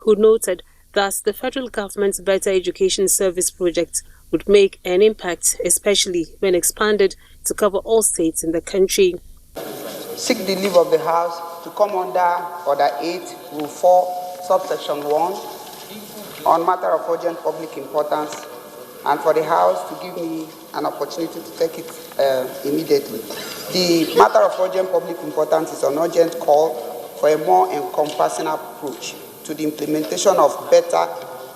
who noted that the federal government's Better Education Service project would make an impact, especially when expanded to cover all states in the country. Seek the leave of the House to come under Order 8, Rule 4, Subsection 1, on matter of urgent public importance, and for the House to give me an opportunity to take it immediately. The matter of urgent public importance is an urgent call for a more encompassing approach to the implementation of better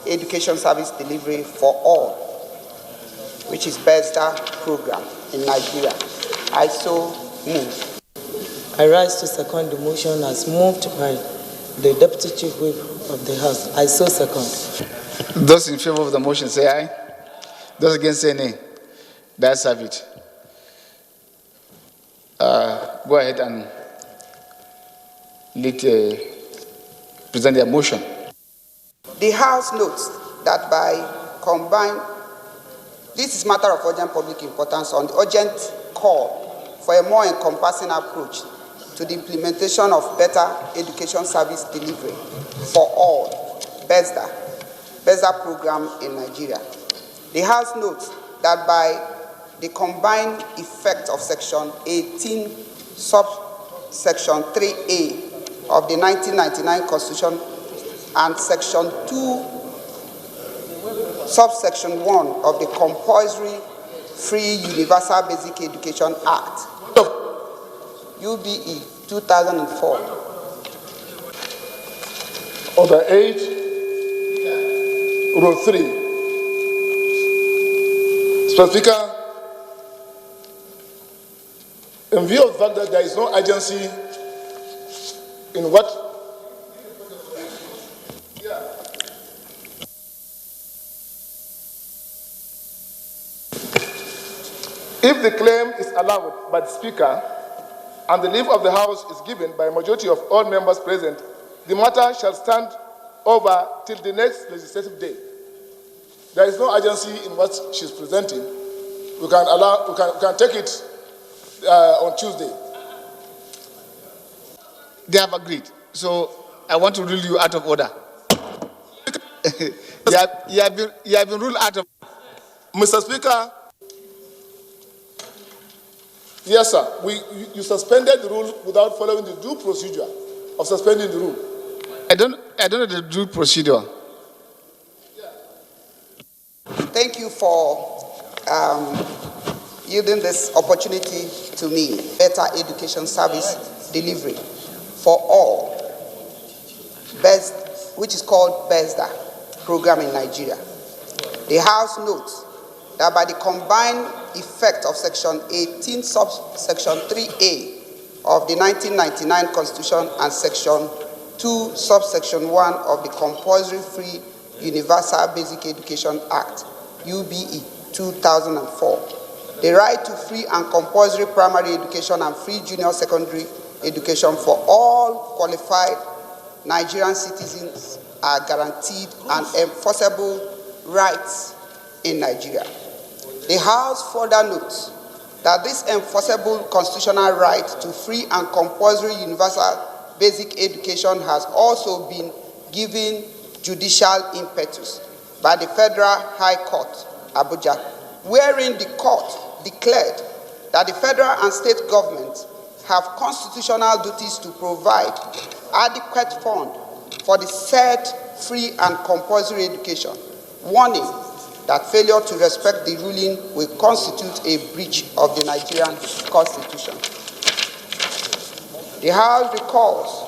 education service delivery for all, which is BESDA program in Nigeria. I so move. I rise to second the motion as moved by the Deputy Chief Whip of the House. I so second. Those in favor of the motion say aye. Those against say nay. That's have it. Go ahead and present their motion. The House notes that by combined, this is matter of urgent public importance on the urgent call for a more encompassing approach to the implementation of better education service delivery for all, BESDA program in Nigeria. The House notes that by the combined effect of Section 18, subsection 3A of the 1999 Constitution and Section 2, subsection 1 of the Compulsory Free Universal Basic Education Act, UBE 2004. Order 8, Rule 3. Mr. Speaker, in view of the fact that there is no urgency in what if the claim is allowed by the Speaker and the leave of the House is given by a majority of all members present, the matter shall stand over till the next legislative day. There is no urgency in what she's presenting. We can take it on Tuesday. They have agreed. So I want to rule you out of order. you have been ruled out of. Mr. Speaker, yes, sir. You suspended the rule without following the due procedure of suspending the rule. I don't know the due procedure. Thank you for yielding this opportunity to me. Better education service delivery for all, which is called BESDA program in Nigeria. The House notes that by the combined effect of Section 18, subsection 3A of the 1999 Constitution and Section 2, subsection 1 of the Compulsory Free Universal Basic Education Act, UBE 2004, the right to free and compulsory primary education and free junior secondary education for all qualified Nigerian citizens are guaranteed and enforceable rights in Nigeria. The House further notes that this enforceable constitutional right to free and compulsory universal basic education has also been given judicial impetus by the Federal High Court, Abuja, wherein the court declared that the federal and state governments have constitutional duties to provide adequate funds for the said free and compulsory education, warning that failure to respect the ruling will constitute a breach of the Nigerian Constitution. The House recalls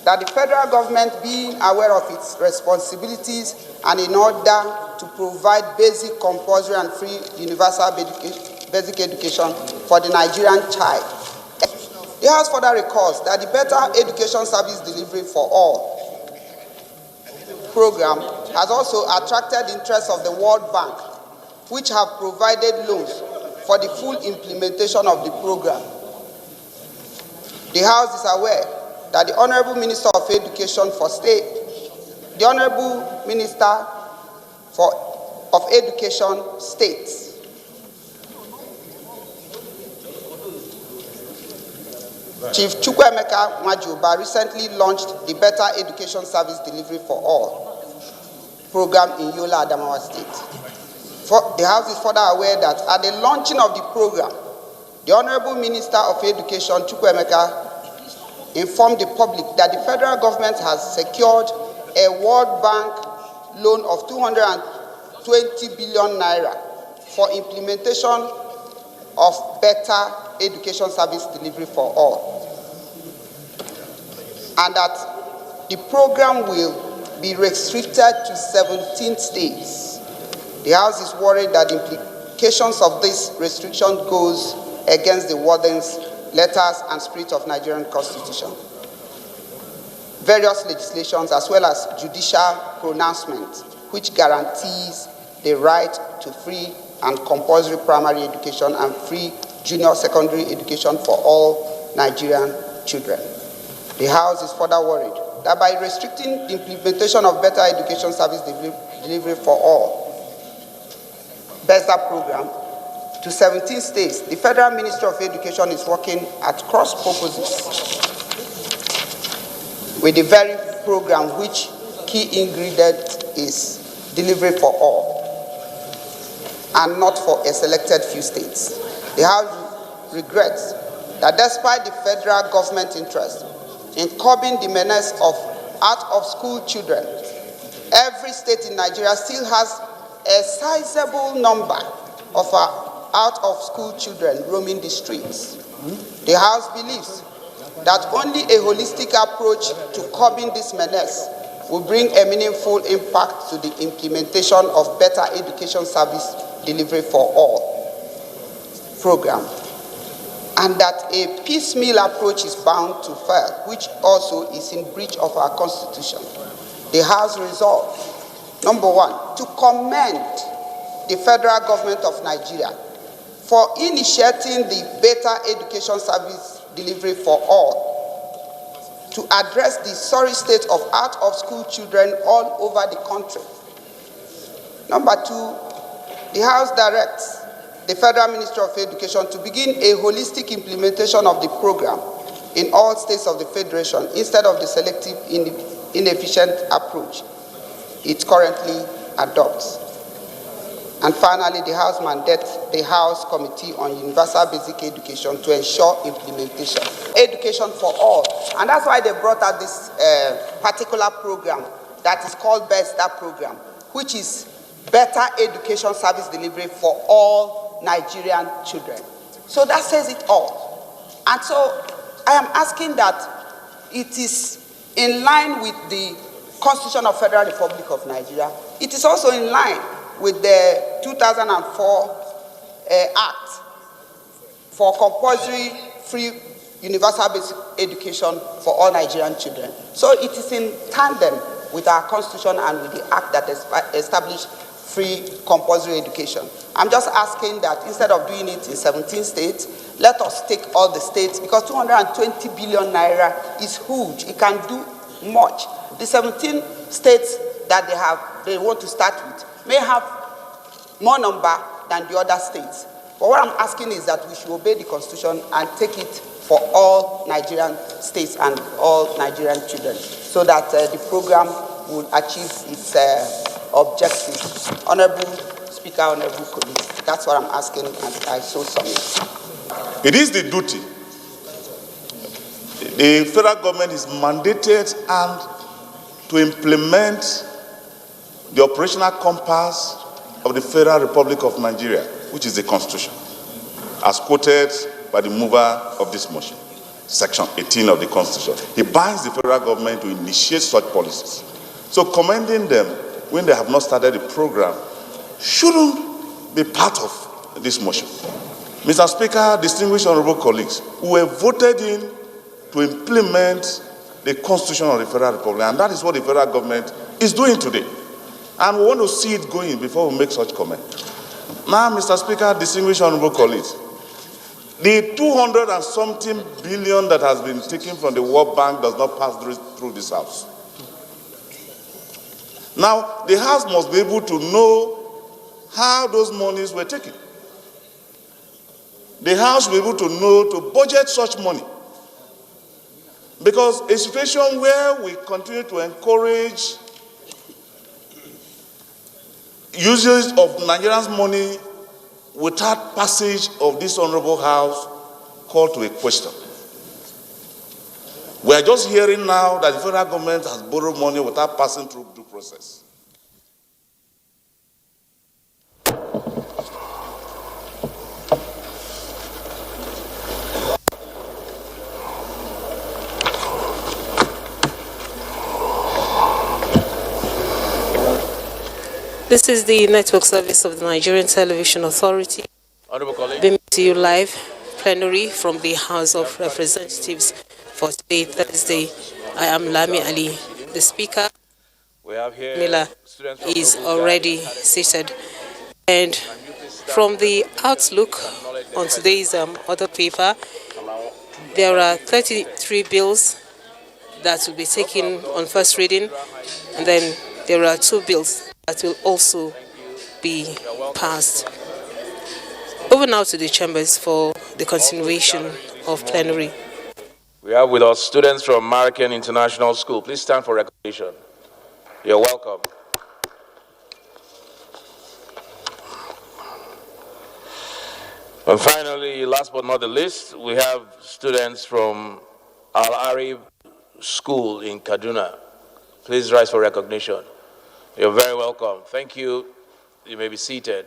that the federal government, being aware of its responsibilities and in order to provide basic, compulsory, and free universal basic education for the Nigerian child, the House further recalls that the Better Education Service Delivery for All program has also attracted the interest of the World Bank, which have provided loans for the full implementation of the program. The House is aware that the Honorable Minister of Education for State, the Honorable Minister of Education states Chief Chukwuemeka Nwajuba recently launched the Better Education Service Delivery for All program in Yola, Adamawa State. The House is further aware that at the launching of the program, the Honorable Minister of Education, Chukwuemeka, informed the public that the federal government has secured a World Bank loan of 220 billion naira for implementation of better education service delivery for all, and that the program will be restricted to 17 states. The House is worried that the implications of this restriction goes against the wordings, letters, and spirit of Nigerian Constitution, various legislations, as well as judicial pronouncements, which guarantees the right to free and compulsory primary education and free junior secondary education for all Nigerian children. The House is further worried that by restricting the implementation of better education service delivery for all, BESDA program, to 17 states, the Federal Ministry of Education is working at cross purposes with the very program which key ingredient is delivery for all and not for a selected few states. The House regrets that despite the federal government interest in curbing the menace of out-of-school children, every state in Nigeria still has a sizable number of out-of-school children roaming the streets. The House believes that only a holistic approach to curbing this menace will bring a meaningful impact to the implementation of better education service delivery for all program, and that a piecemeal approach is bound to fail, which also is in breach of our Constitution. The House resolved, number one, to commend the federal government of Nigeria for initiating the Better Education Service Delivery for All to address the sorry state of out-of-school children all over the country. Number two, the House directs the Federal Ministry of Education to begin a holistic implementation of the program in all states of the Federation instead of the selective, inefficient approach it currently adopts. And finally, the House mandates the House Committee on Universal Basic Education to ensure implementation. Education for all. And that's why they brought out this particular program that is called BESDA program, which is Better Education Service Delivery for all Nigerian children. So that says it all. And so I am asking that it is in line with the Constitution of Federal Republic of Nigeria. It is also in line with the 2004 Act for compulsory free universal basic education for all Nigerian children. So it is in tandem with our Constitution and with the Act that established free compulsory education. I'm just asking that instead of doing it in 17 states, let us take all the states, because 220 billion naira is huge. It can do much. The 17 states that they want to start with may have more number than the other states. But what I'm asking is that we should obey the Constitution and take it for all Nigerian states and all Nigerian children, so that the program will achieve its objectives. Honorable Speaker, honorable colleagues, that's what I'm asking, and I so submit. It is the duty. The federal government is mandated and to implement the operational compass of the Federal Republic of Nigeria, which is the Constitution, as quoted by the mover of this motion, Section 18 of the Constitution. He binds the federal government to initiate such policies. So commending them when they have not started the program shouldn't be part of this motion. Mr. Speaker, distinguished honorable colleagues, we were voted in to implement the Constitution of the Federal Republic, and that is what the federal government is doing today. And we want to see it going before we make such comment. Now, Mr. Speaker, distinguished honorable colleagues, the 200 and something billion that has been taken from the World Bank does not pass through this House. Now, the House must be able to know how those monies were taken. The House will be able to know to budget such money Because a situation where we continue to encourage usage of Nigerians' money without passage of this honorable house call to a question. We are just hearing now that the federal government has borrowed money without passing through due process. This is the network service of the Nigerian Television Authority. Beaming to you live plenary from the House of Representatives for today, Thursday. I am Lami Ali. The Speaker, Miller, is already seated. And from the outlook on today's other paper, there are 33 bills that will be taken on first reading, and then there are 2 bills that will also be passed. Over now to the chambers for the continuation of plenary. We have with us students from American International School. Please stand for recognition. You're welcome. And finally, last but not the least, we have students from Al-Arib School in Kaduna. Please rise for recognition. You're very welcome. Thank you. You may be seated.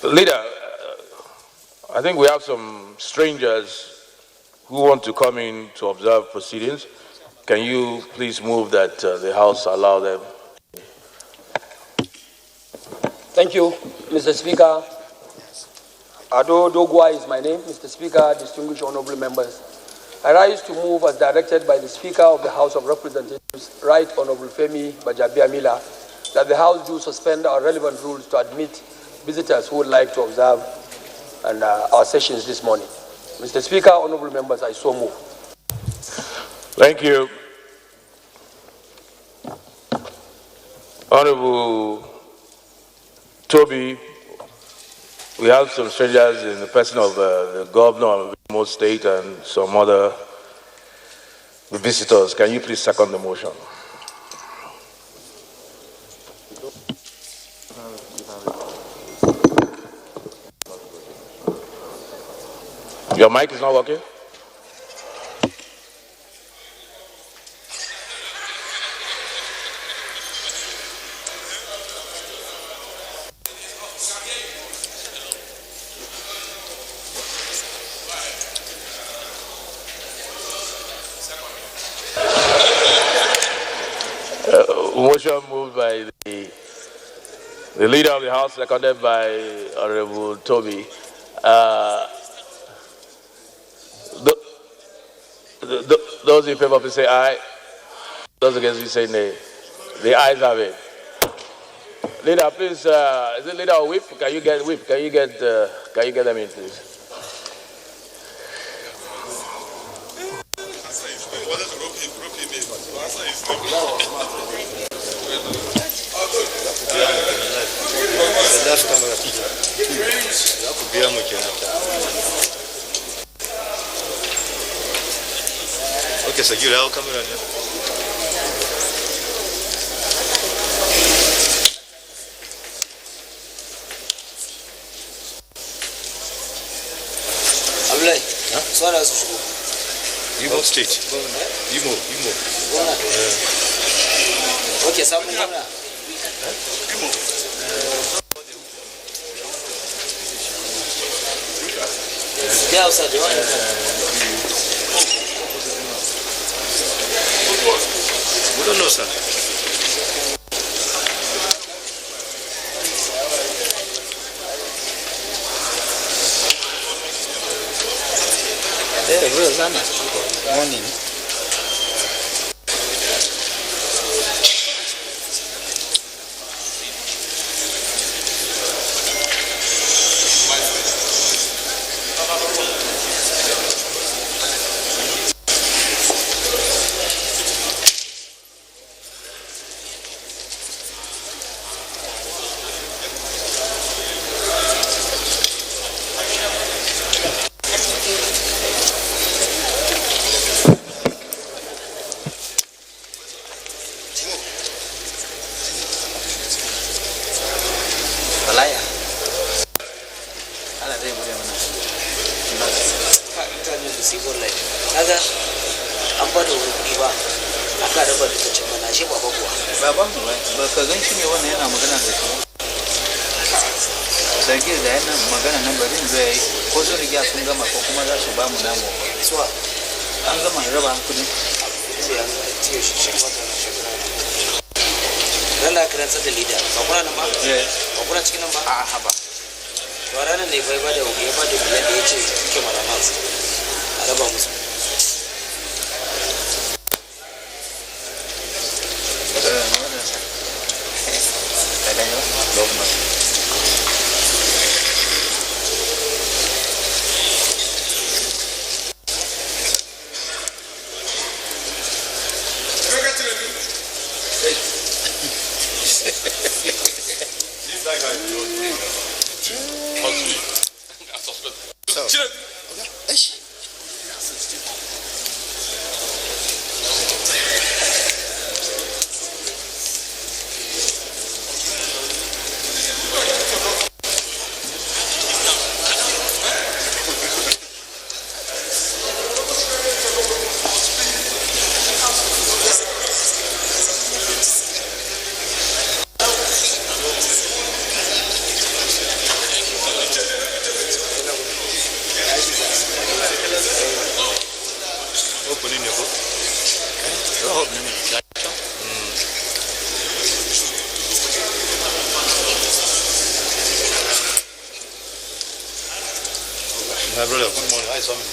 Leader, I think we have some strangers who want to come in to observe proceedings. Can you please move that the House allow them? Thank you, Mr. Speaker. Ado Dogwa is my name. Mr. Speaker, distinguished honorable members. I rise to move as directed by the Speaker of the House of Representatives, Right Honorable Femi Bajabiamila, that the House do suspend our relevant rules to admit visitors who would like to observe our sessions this morning. Mr. Speaker, honorable members, I so move. Thank you. Honorable Toby, we have some strangers in the person of the governor of Imo State and some other visitors. Can you please second the motion? Your mic is not working? Motion moved by the leader of the House, seconded by Honorable Toby. Those in favor, please say aye. Those against, please say nay. The ayes have it. Leader, please, is it leader or whip? Can you get whip? Can you get them in, please? Okay, so you will come in here. Abulai, so na su shigo. Imo State. Imo. Okay, sabon gwamna. Imo. Yeah, outside the one. We don't know, sir. Real Ghana. Morning. My brother, good morning. Hi, Sammy.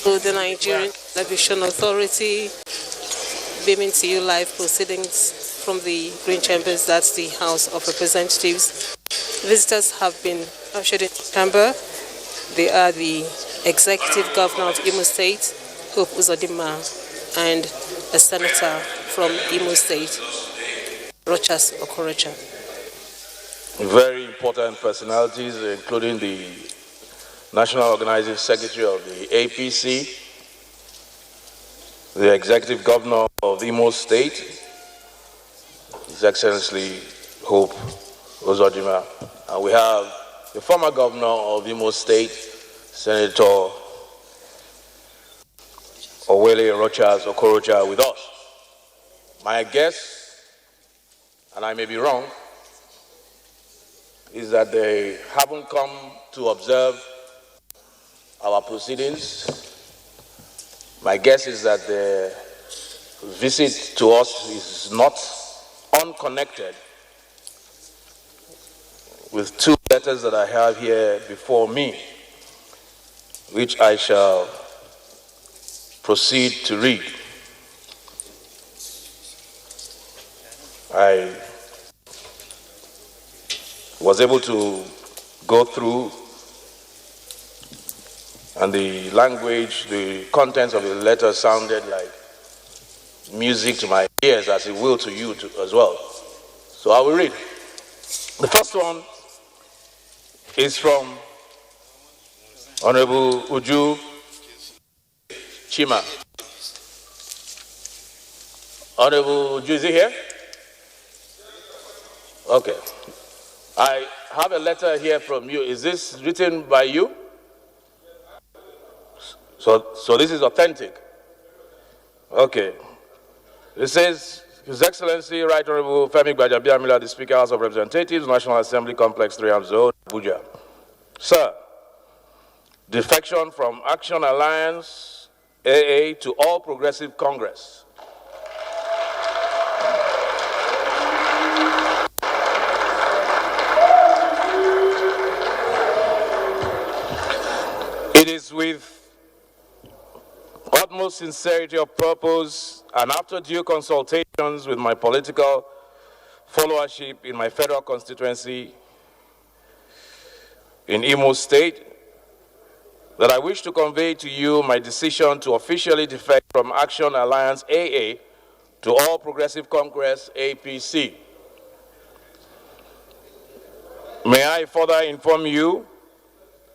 To the Nigerian Television Authority, beaming to you live proceedings from the Green Chambers, that's the House of Representatives. Visitors have been ushered into the chamber. They are the Executive Governor of Imo State, Hope Uzodimma, and a Senator from Imo State, Rochas Okorocha. Very important personalities, including the National Organizing Secretary of the APC, the Executive Governor of Imo State, His Excellency Hope Uzodimma, and we have the former Governor of Imo State, Senator Owele Rochas Okorocha, with us. My guess, and I may be wrong, is that they haven't come to observe our proceedings. My guess is that the visit to us is not unconnected with two letters that I have here before me. which I shall proceed to read. I was able to go through, and the language, the contents of the letter sounded like music to my ears, as it will to you as well. So I will read. The first one is from Honorable Uju Chima. Honorable Uju, is he here? Okay. I have a letter here from you. Is this written by you? So this is authentic. Okay. It says, His Excellency, Right Honorable Femi Gbajabiamila, the Speaker, House of Representatives, National Assembly Complex 3 Zone, Abuja. Sir, defection from Action Alliance AA to All Progressive Congress. It is with utmost sincerity of purpose and after due consultations with my political followership in my federal constituency in Imo State that I wish to convey to you my decision to officially defect from Action Alliance AA to All Progressive Congress APC. May I further inform you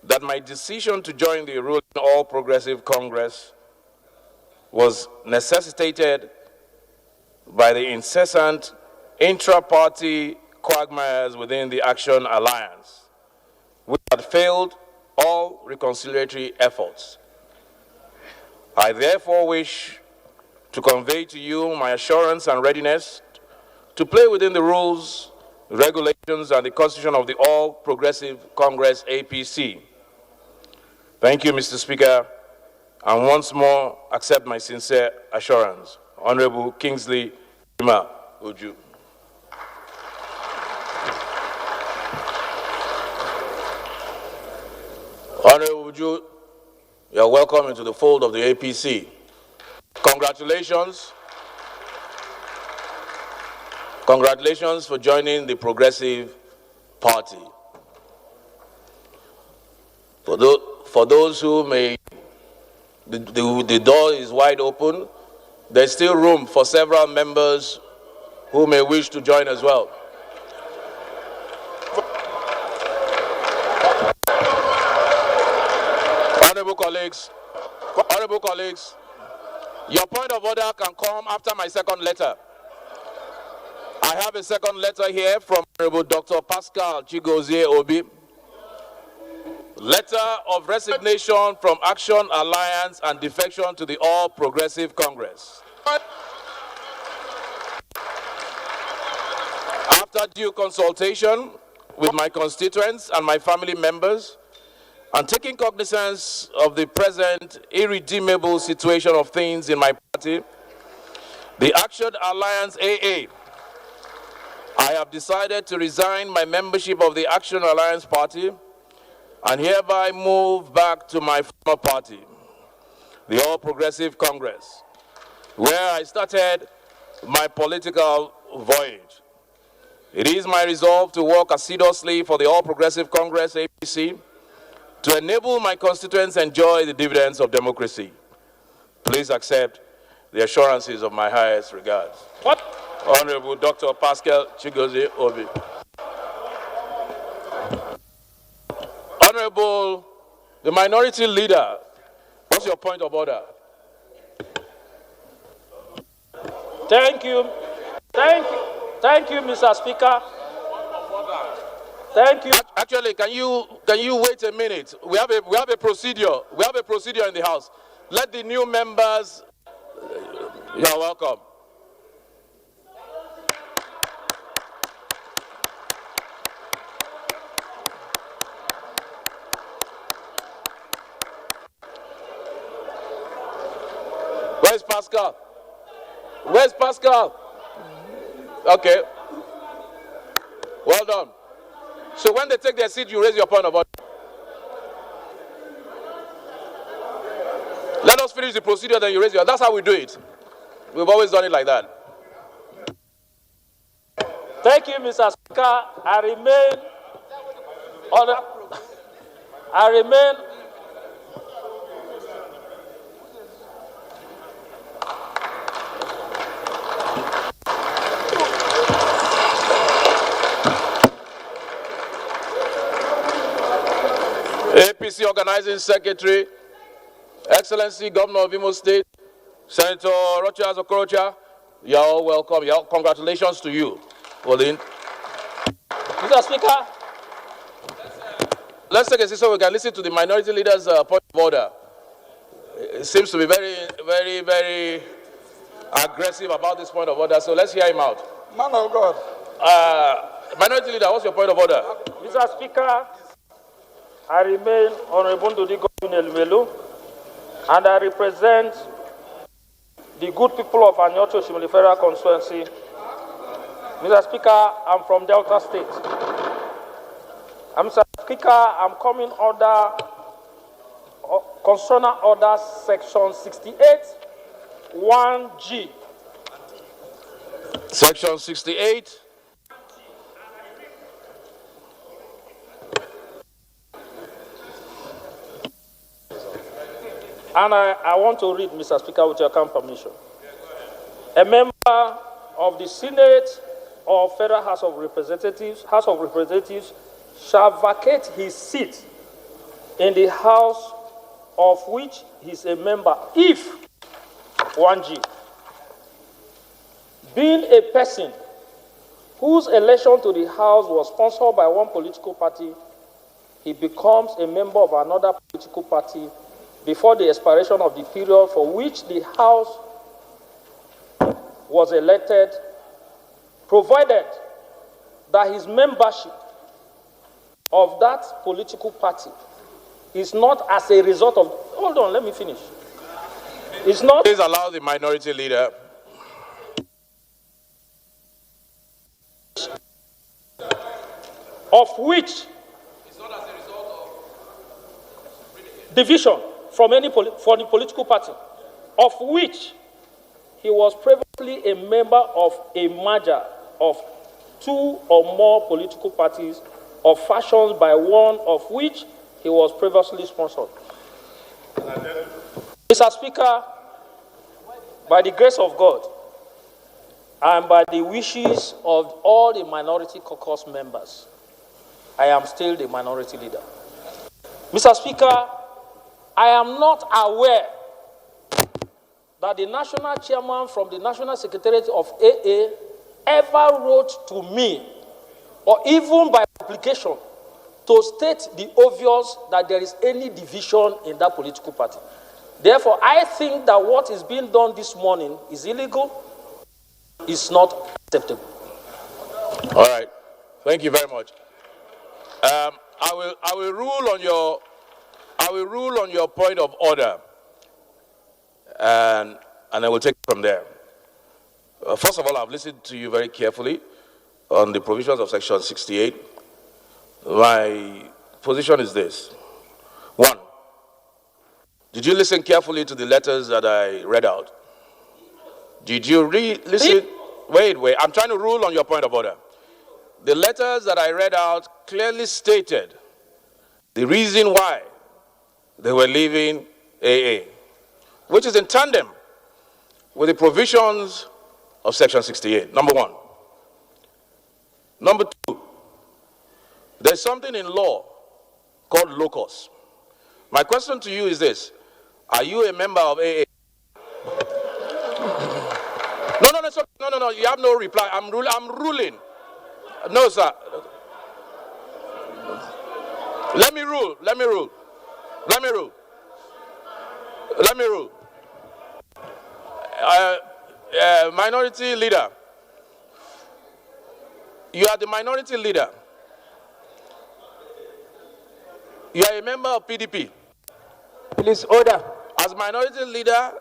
that my decision to join the ruling All Progressive Congress was necessitated by the incessant intra-party quagmires within the Action Alliance, which had failed all reconciliatory efforts. I therefore wish to convey to you my assurance and readiness to play within the rules, regulations, and the Constitution of the All Progressive Congress APC. Thank you, Mr. Speaker, and once more accept my sincere assurance. Honorable Kingsley Ima Uju. Honorable Uju, you are welcome into the fold of the APC. Congratulations. Congratulations for joining the Progressive Party. For those who may, the door is wide open. There's still room for several members who may wish to join as well. Honorable colleagues, your point of order can come after my second letter. I have a second letter here from Honorable Dr. Pascal Chigozie Obi. Letter of resignation from Action Alliance and defection to the All Progressive Congress. After due consultation with my constituents and my family members, and taking cognizance of the present irredeemable situation of things in my party, the Action Alliance AA, I have decided to resign my membership of the Action Alliance Party and hereby move back to my former party, the All Progressive Congress, where I started my political voyage. It is my resolve to work assiduously for the All Progressive Congress APC to enable my constituents enjoy the dividends of democracy. Please accept the assurances of my highest regards. What? Honorable Dr. Pascal Chigozie Obi. Honorable, the minority leader, what's your point of order? Thank you. Thank you, Mr. Speaker. Thank you. Actually, can you wait a minute? We have a procedure. We have a procedure in the House. Let the new members. You're welcome. Where's Pascal? Where's Pascal? Okay. Well done. So when they take their seat, you raise your point of order. finish the procedure, then you raise your hand. That's how we do it. We've always done it like that. Thank you, Mr. Speaker. I remain APC Organizing Secretary, Excellency Governor of Imo State, Senator Rochas Okorocha, you're all welcome. Congratulations to you. Mr. Speaker. Let's take a seat so we can listen to the minority leader's point of order. It seems to be very, very, very aggressive about this point of order, so let's hear him out. Man of God. Minority leader, what's your point of order? Mr. Speaker, I remain Honorable Ndudi Elmelu, and I represent the good people of Anyocho Shimili Federal Constituency. Mr. Speaker, I'm from Delta State. Mr. Speaker, I'm coming under Constitutional Order Section 68, 1G. Section 68. And I want to read, Mr. Speaker, with your kind permission. A member of the Senate or Federal House of Representatives shall vacate his seat in the House of which he is a member if 1G, being a person whose election to the House was sponsored by one political party, he becomes a member of another political party before the expiration of the period for which the House was elected, provided that his membership of that political party is not as a result of... Hold on, let me finish. It's not... Please allow the minority leader. Of which... It's not as a result of... Division from any for the political party, of which he was previously a member of a merger of two or more political parties or factions by one of which he was previously sponsored. Mr. Speaker, by the grace of God and by the wishes of all the minority caucus members, I am still the minority leader. Mr. Speaker, I am not aware that the national chairman from the National Secretariat of AA ever wrote to me, or even by application, to state the obvious that there is any division in that political party. Therefore, I think that what is being done this morning is illegal, is not acceptable. All right. Thank you very much. I will rule on your point of order, and I will take it from there. First of all, I've listened to you very carefully on the provisions of Section 68. My position is this. One, did you listen carefully to the letters that I read out? Did you listen? Wait, I'm trying to rule on your point of order. The letters that I read out clearly stated the reason why they were leaving AA, which is in tandem with the provisions of Section 68, number one. Number two, there's something in law called locus. My question to you is this: are you a member of AA? No, you have no reply. I'm ruling. No, sir. Let me rule. Minority leader. You are the minority leader. You are a member of PDP. Please, order. As minority leader,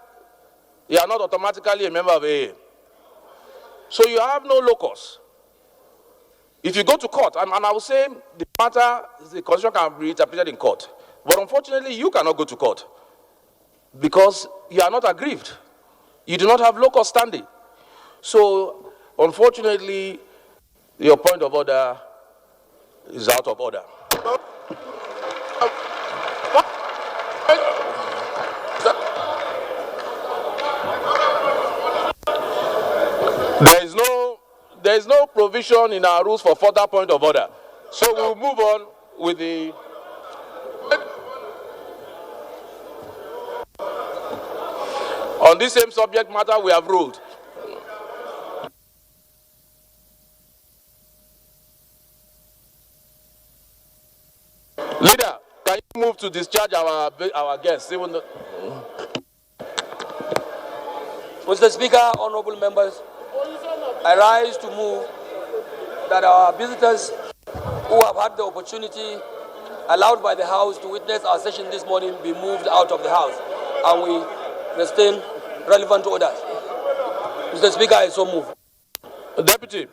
you are not automatically a member of AA. So you have no locus. If you go to court, and I will say the matter, the constitution can be interpreted in court. But unfortunately, you cannot go to court. because you are not aggrieved. You do not have local standing. So, unfortunately, your point of order is out of order. There is no provision in our rules for further point of order. So we'll move on with the... On this same subject matter, we have ruled. Leader, can you move to discharge our guests? Even though... Mr. Speaker, honorable members, I rise to move that our visitors who have had the opportunity allowed by the House to witness our session this morning be moved out of the House, and we retain relevant orders. Mr. Speaker, I so move. Deputy.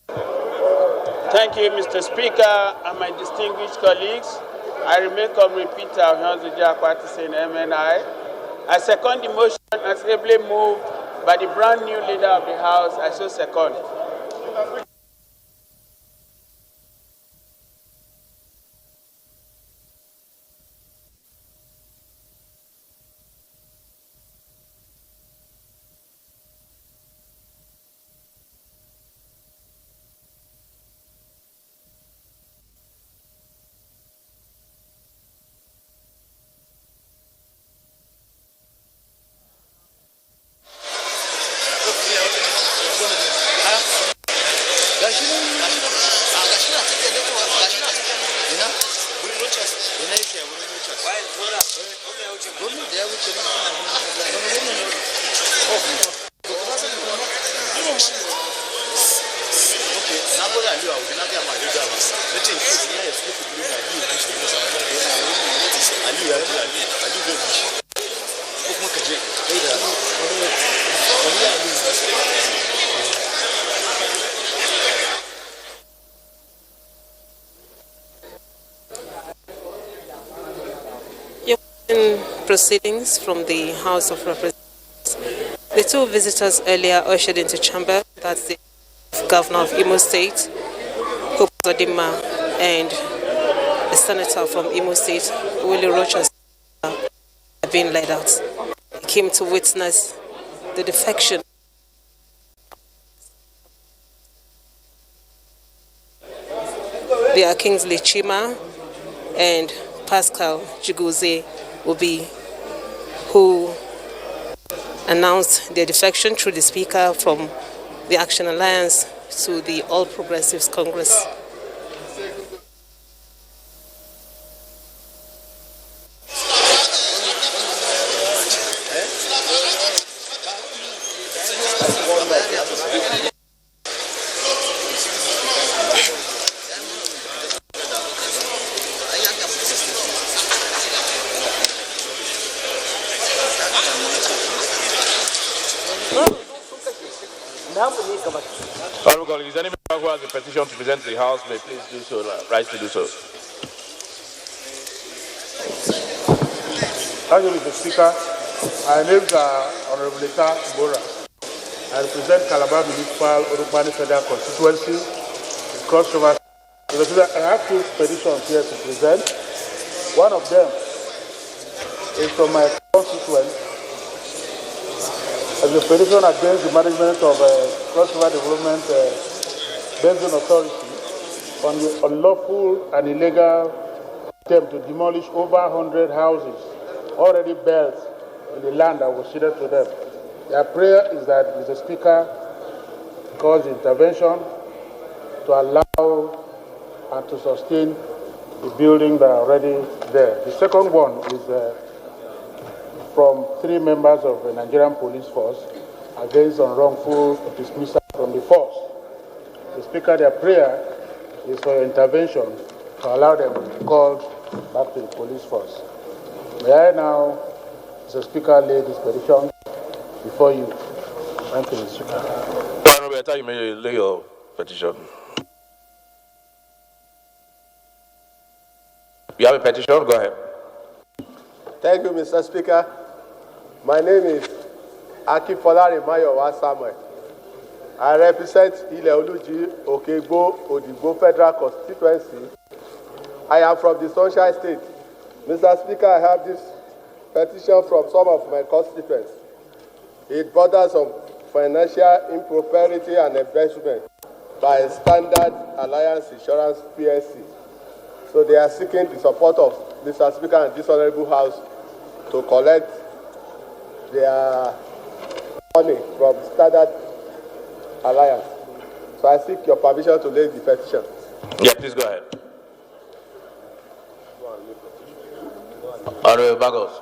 Thank you, Mr. Speaker, and my distinguished colleagues. I remain Comrade Peter Ahionzu-Jakwatis in MNI. I second the motion as ably moved by the brand new leader of the House. I so second. Proceedings from the House of Representatives. The two visitors earlier ushered into chamber, that's the Governor of Imo State, Hope Zodima, and the Senator from Imo State, Willie Rochas, have been led out. They came to witness the defection. They are Kingsley Chima and Pascal Chiguze Obi, who announced their defection through the Speaker from the Action Alliance to the All Progressives Congress. Honorable colleagues, any member who has a petition to present to the House may please do so, rise to do so. Thank you, Mr. Speaker. My name is Honorable Leta Mbora. I represent Calabar Municipal Urubani Federal Constituency. Crossover. I have two petitions here to present. One of them is from my constituency. As a petition against the management of crossover development basin authority on the unlawful and illegal attempt to demolish over 100 houses already built in the land that was ceded to them. Their prayer is that Mr. Speaker cause intervention to allow and to sustain the building that are already there. The second one is from three members of the Nigerian police force against unwrongful dismissal from the force. The Speaker, their prayer is for your intervention to allow them to be called back to the police force. May I now, Mr. Speaker, lay this petition before you. Thank you, Mr. Speaker. Honorable, I thought you may lay your petition. You have a petition? Go ahead. Thank you, Mr. Speaker. My name is Akifolarin Mayowa Samuel. I represent Ile-Oluji, Okegbo, Odigbo Federal Constituency. I am from the Sunshine State. Mr. Speaker, I have this petition from some of my constituents. It borders on financial impropriety and embezzlement by Standard Alliance Insurance PLC. So they are seeking the support of Mr. Speaker and this Honorable House to collect their money from Standard Alliance. So I seek your permission to lay the petition. Yeah, please go ahead. Honorable Bagos.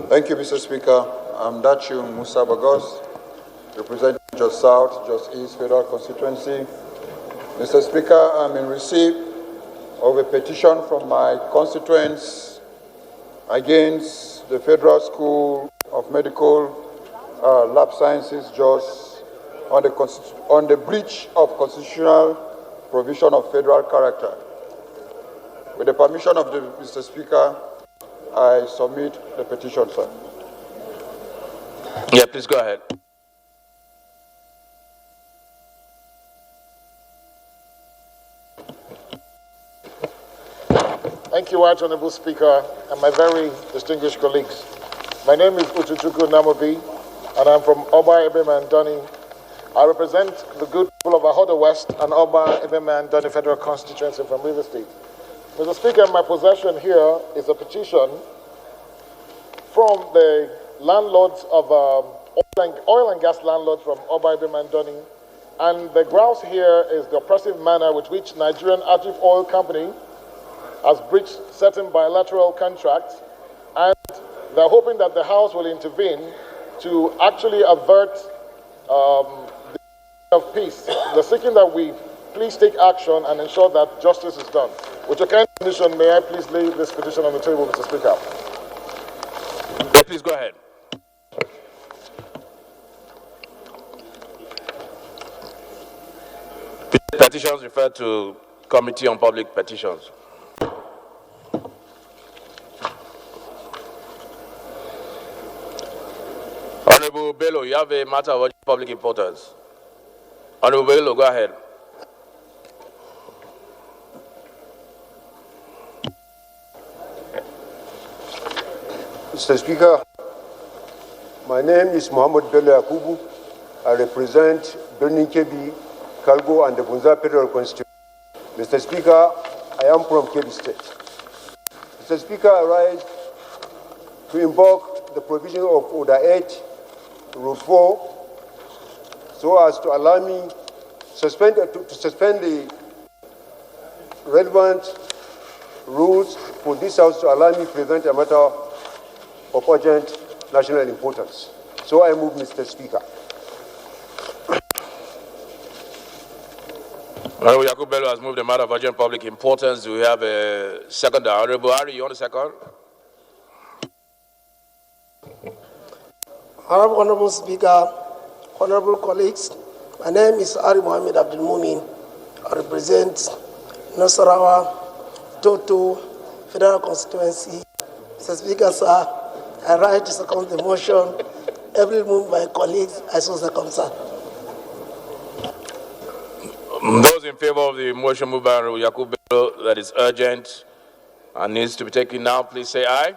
Thank you, Mr. Speaker. I'm Dachu Musa Bagos, representing Jos South, Jos East Federal Constituency. Mr. Speaker, I'm in receipt of a petition from my constituents against the Federal School of Medical Lab Sciences, Jos, on the breach of constitutional provision of federal character. With the permission of Mr. Speaker, I submit the petition, sir. Yeah, please go ahead. Thank you, Right Honorable Speaker, and my very distinguished colleagues. My name is Uchuchukwu Namobi, and I'm from Oba Ebema and Donny. I represent the good people of Ahodo West and Oba Ebema and Donny Federal Constituency from River State. Mr. Speaker, my possession here is a petition from the landlords of oil and gas landlords from Oba Ebema and Donny. And the grounds here is the oppressive manner with which Nigerian Active Oil Company has breached certain bilateral contracts, and they're hoping that the House will intervene to actually avert the of peace. They're seeking that we please take action and ensure that justice is done. With your kind permission, may I please lay this petition on the table, Mr. Speaker? Yeah, please go ahead. Petitions referred to Committee on Public Petitions. Honorable Bello, you have a matter of public importance. Honorable Bello, go ahead. Mr. Speaker, my name is Muhammad Bello Yakubu. I represent Birnin Kebbi, Kalgo, and the Bunza Federal Constituency. Mr. Speaker, I am from Kebbi State. Mr. Speaker, I rise to invoke the provision of Order 8, Rule 4, so as to allow me to suspend the relevant rules for this House to allow me to present a matter of urgent national importance. So I move, Mr. Speaker. Honorable Yakubu Bello has moved a matter of urgent public importance. Do we have a second? Honorable Ari, you want a second? Honorable Speaker, honorable colleagues, my name is Ari Mohammed Abdul Mumin. I represent Nasarawa, Toto, Federal Constituency. Mr. Speaker, sir, I rise to second the motion. Every move by colleagues, I so second, sir. Those in favor of the motion moved by Honorable Yakubu Bello that is urgent and needs to be taken now, please say aye.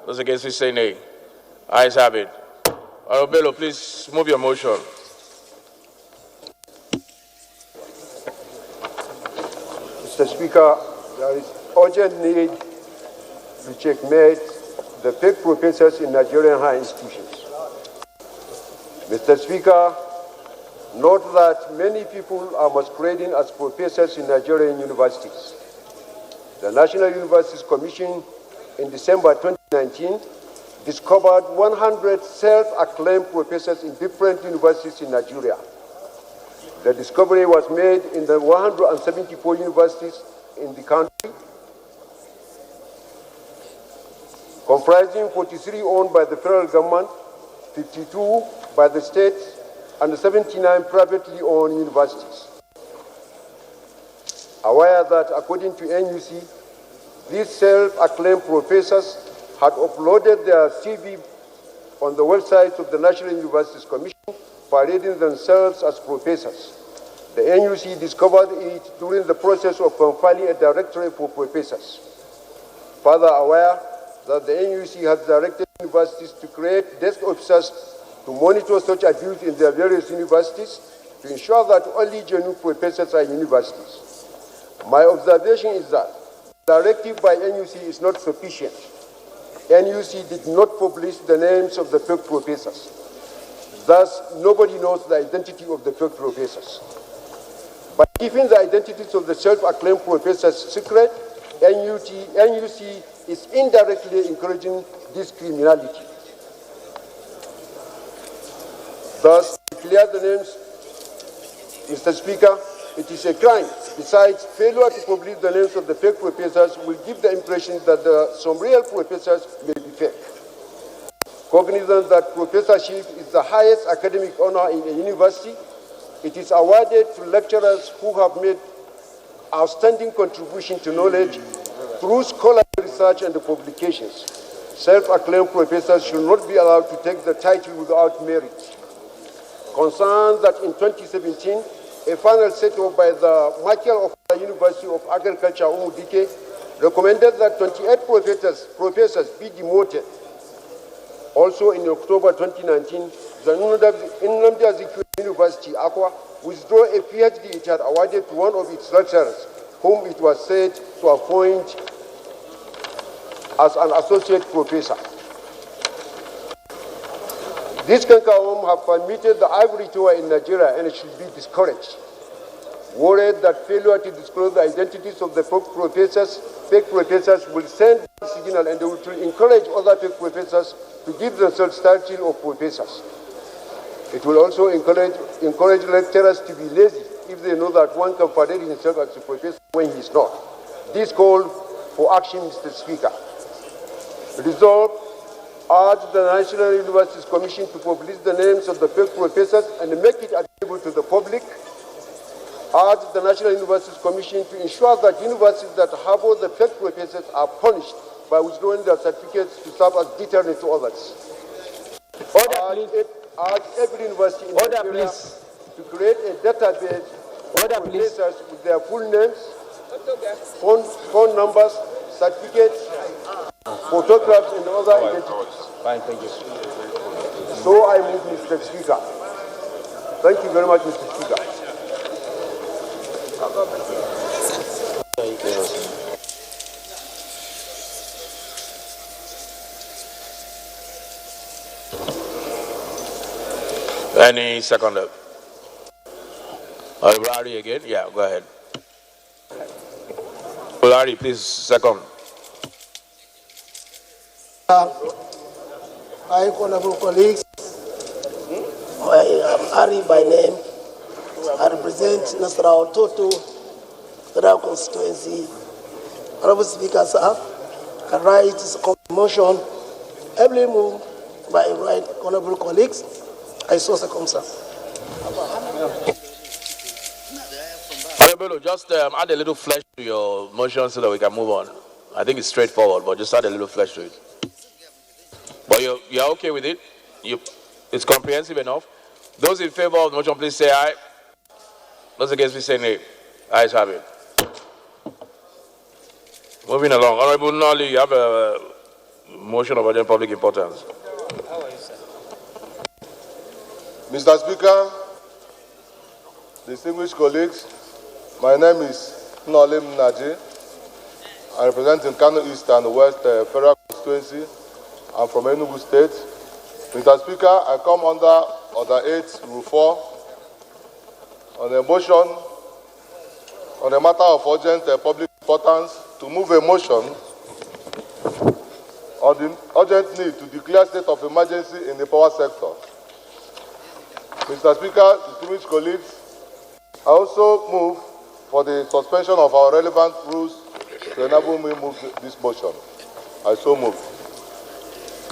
Those against, please say nay. Ayes have it. Honorable Bello, please move your motion. Mr. Speaker, there is urgent need to checkmate the fake professors in Nigerian high institutions. Mr. Speaker, note that many people are masquerading as professors in Nigerian universities. The National Universities Commission in December 2019 discovered 100 self-acclaimed professors in different universities in Nigeria. The discovery was made in the 174 universities in the country, comprising 43 owned by the federal government, 52 by the state, and 79 privately owned universities. aware that according to NUC, these self-acclaimed professors had uploaded their CV on the website of the National Universities Commission, parading themselves as professors. The NUC discovered it during the process of compiling a directory for professors. Further aware that the NUC has directed universities to create desk officers to monitor such abuse in their various universities to ensure that only genuine professors are in universities. My observation is that the directive by NUC is not sufficient. NUC did not publish the names of the fake professors. Thus, nobody knows the identity of the fake professors. By keeping the identities of the self-acclaimed professors secret, NUC is indirectly encouraging this criminality. Thus, to clear the names, Mr. Speaker, it is a crime. Besides, failure to publish the names of the fake professors will give the impression that some real professors may be fake. Cognizant that professorship is the highest academic honor in a university, it is awarded to lecturers who have made outstanding contribution to knowledge through scholarly research and publications. Self-acclaimed professors should not be allowed to take the title without merit. Concerned that in 2017, a final set off by the Marshal of the University of Agriculture, Umudike, recommended that 28 professors be demoted. Also in October 2019, the Nnamdi Azikiwe University, Akwa, withdrew a PhD it had awarded to one of its lecturers, whom it was said to appoint as an associate professor. These Kankawom have permitted the ivory tower in Nigeria and it should be discouraged. Worried that failure to disclose the identities of the fake professors will send a signal and they will encourage other fake professors to give themselves title of professors. It will also encourage lecturers to be lazy if they know that one can parade himself as a professor when he is not. This call for action, Mr. Speaker. Resolve, urge the National Universities Commission to publish the names of the fake professors and make it available to the public. Urge the National Universities Commission to ensure that universities that harbor the fake professors are punished by withdrawing their certificates to serve as deterrent to others. Urge every university in Nigeria to create a database of professors with their full names, phone numbers, certificates, photographs, and other identities. Fine, thank you. So I move, Mr. Speaker. Thank you very much, Mr. Speaker. Any second up? Larry again? Yeah, go ahead. Larry, please, second. My honorable colleagues, I am Ari by name. I represent Nasarawa Toto Federal Constituency. Honorable Speaker, sir, I rise to second motion, heavily moved by right honorable colleagues. I so second, sir. Honorable, just add a little flesh to your motion so that we can move on. I think it's straightforward, but just add a little flesh to it. But you're okay with it? It's comprehensive enough? Those in favor of the motion, please say aye. Those against, please say nay. Ayes have it. Moving along. Honorable Nolly, you have a motion of urgent public importance. Mr. Speaker, distinguished colleagues, my name is Nolim Naji. I represent in Kano East and West Federal Constituency. I'm from Enugu State. Mr. Speaker, I come under Order 8, Rule 4, on a motion on a matter of urgent public importance to move a motion on the urgent need to declare state of emergency in the power sector. Mr. Speaker, distinguished colleagues, I also move for the suspension of our relevant rules to enable me to move this motion. I so move.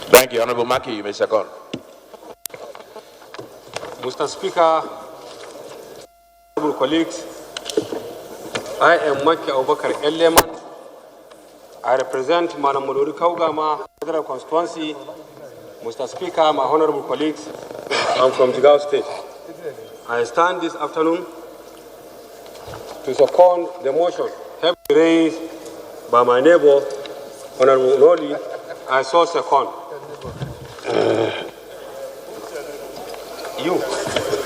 Thank you. Honorable Maki, you may second. Mr. Speaker, honorable colleagues, I am Maki Abubakar Eleman. I represent Manamuduri Kaugama, Federal Constituency. Mr. Speaker, my honorable colleagues, I'm from Jigawa State. I stand this afternoon to second the motion heavily raised by my neighbor, Honorable Noli. I saw second. You.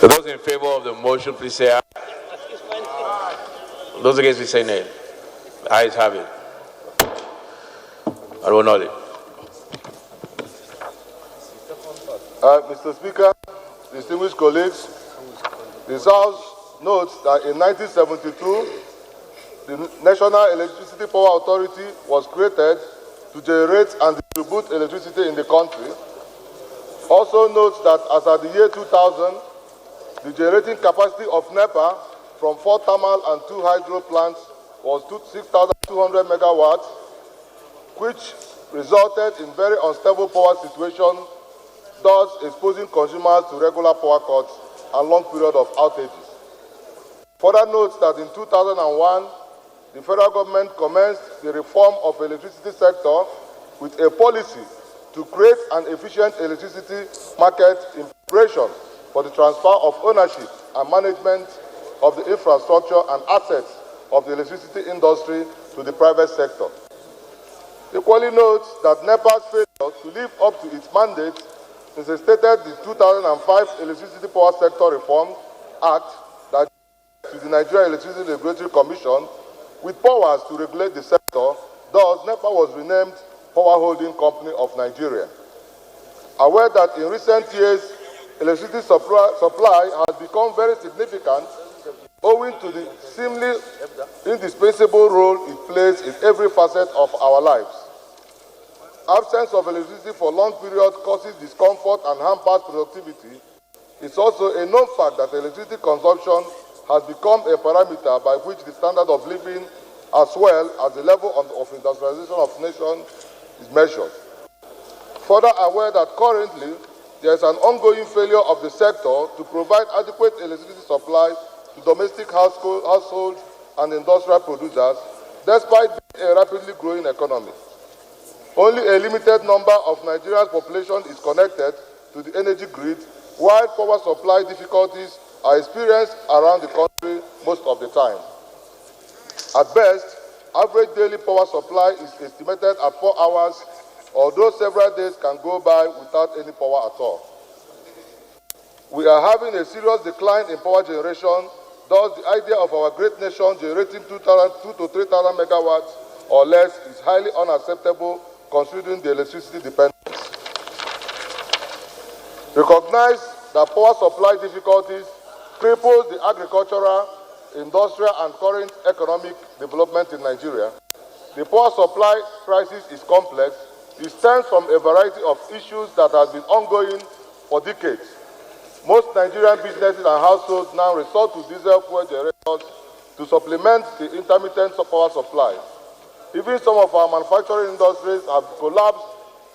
Those in favor of the motion, please say aye. Those against, please say nay. Ayes have it. Honorable Noli. Mr. Speaker, distinguished colleagues, this House notes that in 1972, the National Electricity Power Authority was created to generate and distribute electricity in the country. Also notes that as at the year 2000, the generating capacity of NEPA from 4 thermal and 2 hydro plants was 6,200 megawatts, which resulted in very unstable power situation, thus exposing consumers to regular power cuts and long period of outages. Further notes that in 2001, the federal government commenced the reform of the electricity sector with a policy to create an efficient electricity market in preparation for the transfer of ownership and management of the infrastructure and assets of the electricity industry to the private sector. Equally notes that NEPA's failure to live up to its mandate stated the 2005 Electricity Power Sector Reform Act that to the Nigerian Electricity Regulatory Commission with powers to regulate the sector. Thus, NEPA was renamed Power Holding Company of Nigeria. Aware that in recent years, electricity supply has become very significant owing to the seemingly indispensable role it plays in every facet of our lives. Absence of electricity for long periods causes discomfort and hampers productivity. It's also a known fact that electricity consumption has become a parameter by which the standard of living as well as the level of industrialization of nation is measured. Further aware that currently there is an ongoing failure of the sector to provide adequate electricity supply to domestic households and industrial producers, despite being a rapidly growing economy. Only a limited number of Nigeria's population is connected to the energy grid, while power supply difficulties are experienced around the country most of the time. At best, average daily power supply is estimated at 4 hours, although several days can go by without any power at all. We are having a serious decline in power generation. Thus, the idea of our great nation generating 2,000 to 3,000 megawatts or less is highly unacceptable considering the electricity dependence. Recognize that power supply difficulties cripples the agricultural, industrial, and current economic development in Nigeria. The power supply crisis is complex. It stems from a variety of issues that have been ongoing for decades. Most Nigerian businesses and households now resort to diesel fuel generators to supplement the intermittent power supply. Even some of our manufacturing industries have collapsed,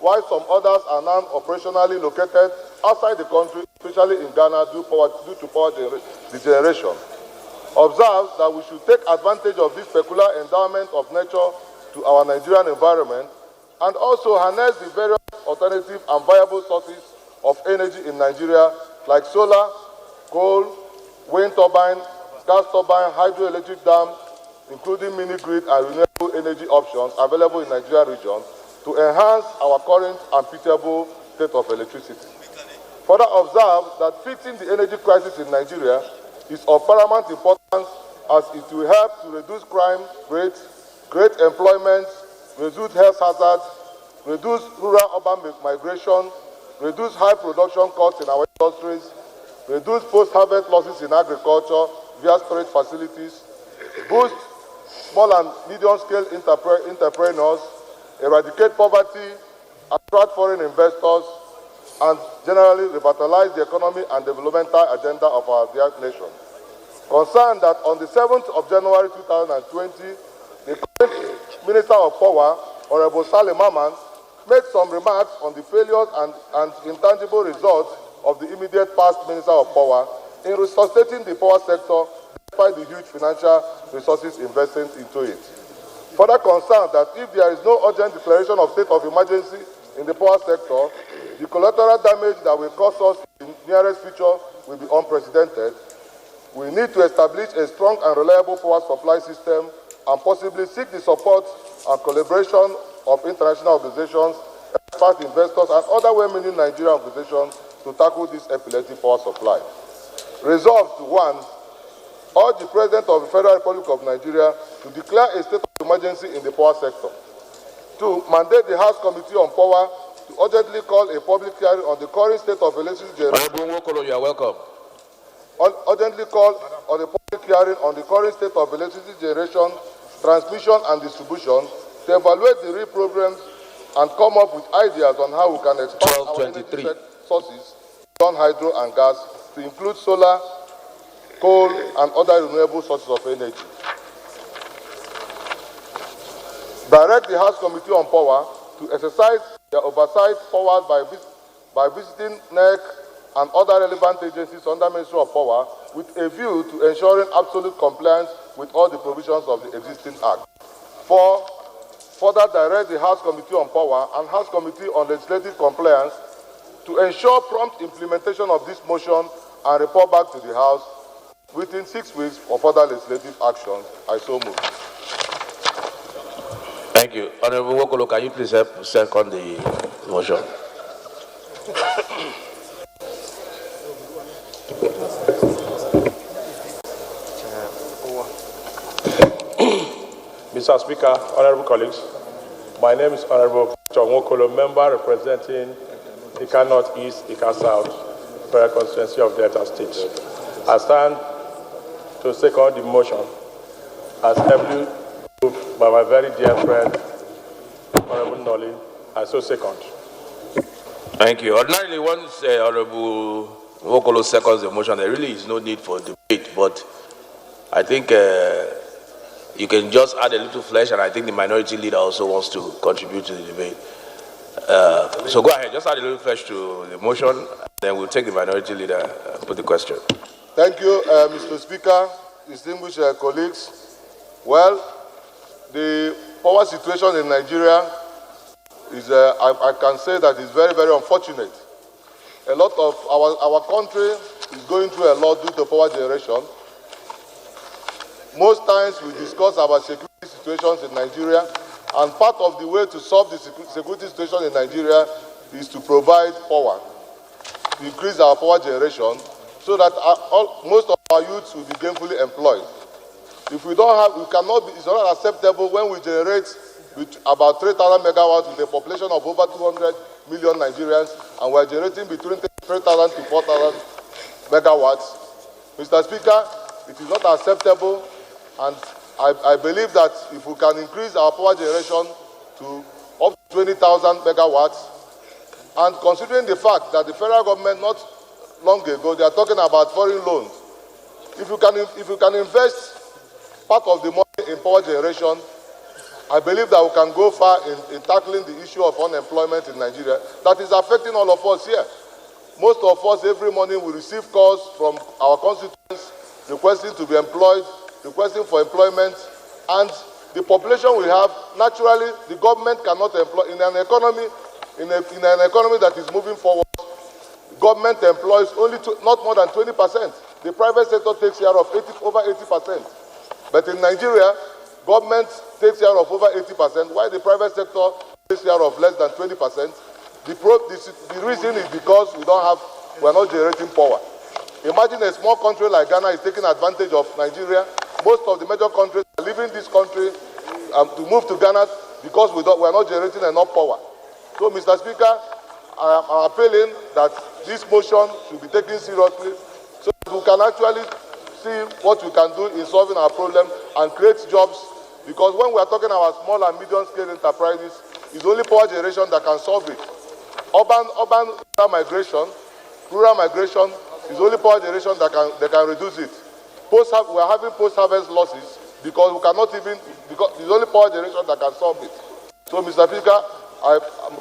while some others are now operationally located outside the country, especially in Ghana, due to power degeneration. Observe that we should take advantage of this peculiar endowment of nature to our Nigerian environment and also harness the various alternative and viable sources of energy in Nigeria like solar, coal, wind turbine, gas turbine, hydroelectric dam, including mini-grid and renewable energy options available in Nigerian regions to enhance our current and pitiable state of electricity. Further observe that fixing the energy crisis in Nigeria is of paramount importance as it will help to reduce crime rates, create employment, reduce health hazards, reduce rural-urban migration, reduce high production costs in our industries, reduce post-harvest losses in agriculture via storage facilities, boost small and medium-scale entrepreneurs, eradicate poverty, attract foreign investors, and generally revitalize the economy and developmental agenda of our dear nation. Concerned that on the 7th of January 2020, the current Minister of Power, Honorable Salim Maman, made some remarks on the failures and intangible results of the immediate past Minister of Power in resuscitating the power sector despite the huge financial resources invested into it. Further concerned that if there is no urgent declaration of state of emergency in the power sector, the collateral damage that will cause us in the nearest future will be unprecedented. We need to establish a strong and reliable power supply system and possibly seek the support and collaboration of international organizations, expert investors, and other well-meaning Nigerian organizations to tackle this epileptic power supply. Resolved to 1. Urge the President of the Federal Republic of Nigeria to declare a state of emergency in the power sector. 2. Mandate the House Committee on Power to urgently call a public hearing on the current state of electricity generation. You are welcome. Urgently call on a public hearing on the current state of electricity generation, transmission, and distribution to evaluate the real problems and come up with ideas on how we can expand our energy sources beyond hydro and gas to include solar, coal, and other renewable sources of energy. Direct the House Committee on Power to exercise their oversight powers by visiting NEC and other relevant agencies under Ministry of Power with a view to ensuring absolute compliance with all the provisions of the existing Act. 4. Further direct the House Committee on Power and House Committee on Legislative Compliance to ensure prompt implementation of this motion and report back to the House within 6 weeks for further legislative actions. I so move. Thank you. Honorable Wokolo, can you please help second the motion? Mr. Speaker, honorable colleagues, my name is Honorable John Wokolo, member representing Ika North East, Ika South, Federal Constituency of Delta State. I stand to second the motion as heavily moved by my very dear friend, Honorable Nolly. I so second. Thank you. Ordinarily, once Honorable Wokolo seconds the motion, there really is no need for debate, but I think you can just add a little flesh, and I think the minority leader also wants to contribute to the debate. So go ahead, just add a little flesh to the motion, then we'll take the minority leader and put the question. Thank you, Mr. Speaker, distinguished colleagues. Well, the power situation in Nigeria is, I can say that it's very, very unfortunate. A lot of our country is going through a lot due to power generation. Most times we discuss about security situations in Nigeria, and part of the way to solve the security situation in Nigeria is to provide power, to increase our power generation, so that most of our youths will be gainfully employed. If we don't have, we cannot be, it's not acceptable when we generate with about 3,000 megawatts with a population of over 200 million Nigerians, and we're generating between 3,000 to 4,000 megawatts. Mr. Speaker, it is not acceptable, and I believe that if we can increase our power generation to up to 20,000 megawatts, and considering the fact that the federal government not long ago, they are talking about foreign loans. If you can invest part of the money in power generation, I believe that we can go far in tackling the issue of unemployment in Nigeria that is affecting all of us here. Most of us every morning we receive calls from our constituents requesting to be employed, requesting for employment, and the population we have, naturally, the government cannot employ. In an economy that is moving forward, government employs only not more than 20%. The private sector takes care of over 80%. But in Nigeria, government takes care of over 80%, while the private sector takes care of less than 20%. The reason is because we are not generating power. Imagine a small country like Ghana is taking advantage of Nigeria. Most of the major countries are leaving this country to move to Ghana because we are not generating enough power. So, Mr. Speaker, I am appealing that this motion should be taken seriously so that we can actually see what we can do in solving our problem and create jobs. Because when we are talking about small and medium-scale enterprises, it's only power generation that can solve it. Rural migration is only power generation that can reduce it. We are having post-harvest losses because we cannot even, because it's only power generation that can solve it. So, Mr. Speaker,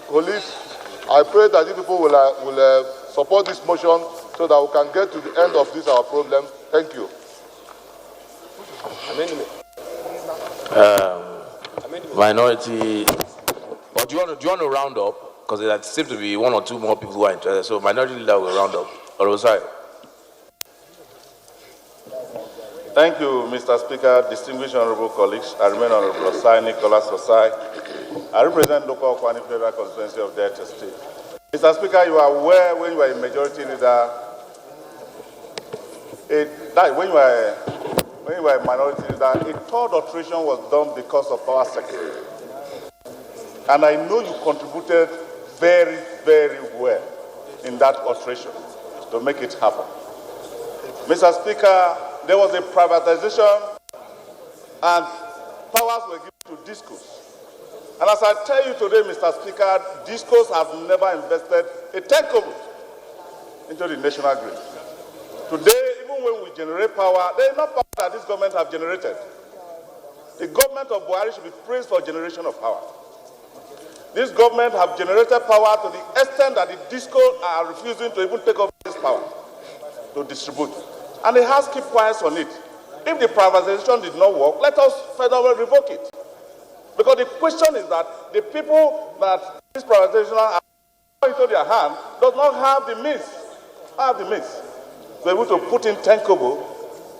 colleagues, I pray that you people will support this motion so that we can get to the end of this our problem. Thank you. Minority. Or do you want to round up? Because there seems to be one or two more people who are interested. So minority leader will round up. Or sorry. Thank you, Mr. Speaker, distinguished honorable colleagues. I remain Honorable Osai Nicholas Osai. I represent local Kwani Federal Constituency of Delta State. Mr. Speaker, you are aware when you were a majority leader, when you were a minority leader, a third alteration was done because of power sector. And I know you contributed very, very well in that alteration to make it happen. Mr. Speaker, there was a privatization and powers were given to discos. And as I tell you today, Mr. Speaker, discos has never invested a tenkobo into the national grid. Today, even when we generate power, there is no power that this government have generated. The government of Buhari should be praised for generation of power. This government have generated power to the extent that the discos are refusing to even take over this power to distribute. And the House keep quiet on it. If the privatization did not work, let us federally revoke it. Because the question is that the people that this privatization are into their hand does not have the means, to be able to put in 10 kobo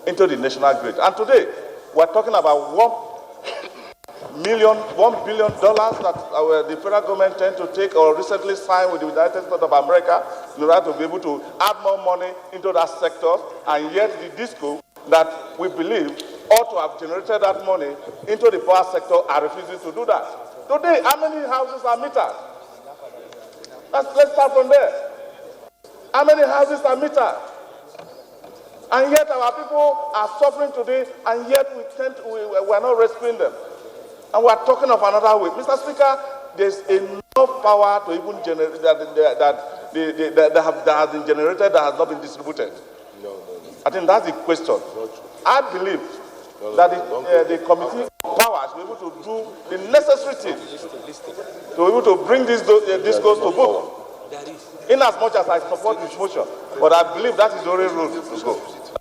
into the national grid. And today, we're talking about $1 billion that the federal government tend to take or recently signed with the United States of America in order to be able to add more money into that sector, and yet the disco that we believe ought to have generated that money into the power sector are refusing to do that. Today, how many houses are metered? Let's start from there. How many houses are metered? And yet our people are suffering today, and yet we are not rescuing them. And we are talking of another way. Mr. Speaker, there's enough power to even generate that has been generated that has not been distributed. I think that's the question. I believe that the committee of power should be able to do the necessary things to be able to bring this goes to book. In as much as I support this motion, but I believe that is the only road to go.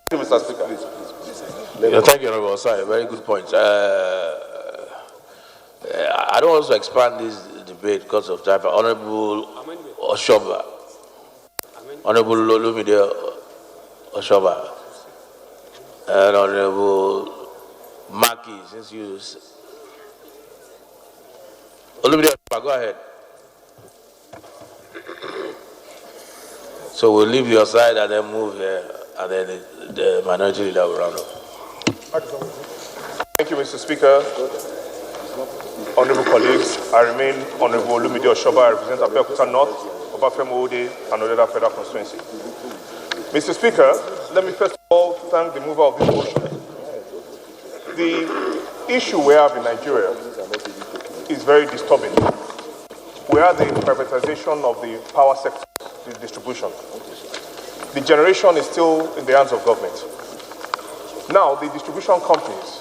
Thank you, Mr. Speaker. Thank you, Honorable Osai. Very good point. I don't want to expand this debate because of time. Honorable Oshoba, Honorable Olumide Oshoba, and Honorable Maki, since you... Olumide Oshoba, go ahead. So we'll leave your side and then move here, and then the minority leader will round up. Thank you, Mr. Speaker. Honorable colleagues, I remain Honorable Olumide Oshoba. I represent Abuja North, Obafemi Ode, and Odeda Federal Constituency. Mr. Speaker, let me first of all thank the mover of this motion. The issue we have in Nigeria is very disturbing. We have the privatization of the power sector, the distribution. The generation is still in the hands of government. Now, the distribution companies,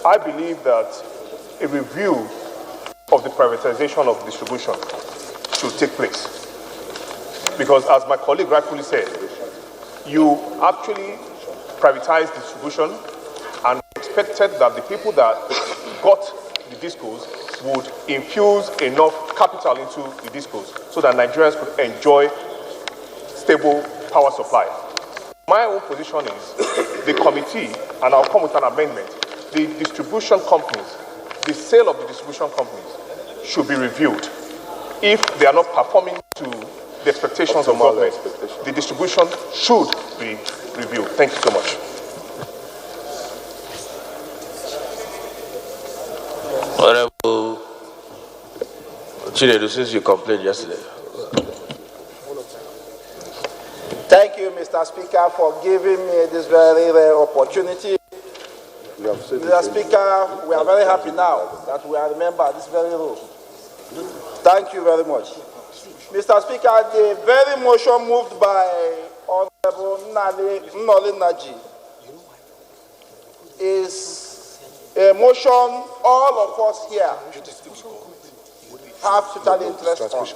I believe that a review of the privatization of distribution should take place. Because as my colleague rightfully said, you actually privatized distribution and expected that the people that got the discos would infuse enough capital into the discos so that Nigerians could enjoy stable power supply. My own position is the committee, and I'll come with an amendment, the distribution companies, the sale of the distribution companies should be reviewed. If they are not performing to the expectations of government, the distribution should be reviewed. Thank you so much. Honorable Chinedu, since you complained yesterday. Thank you, Mr. Speaker, for giving me this very rare opportunity. Mr. Speaker, we are very happy now that we are a member of this very role. Thank you very much. Mr. Speaker, the very motion moved by Honorable Nnoli Naji is a motion all of us here have total interest on.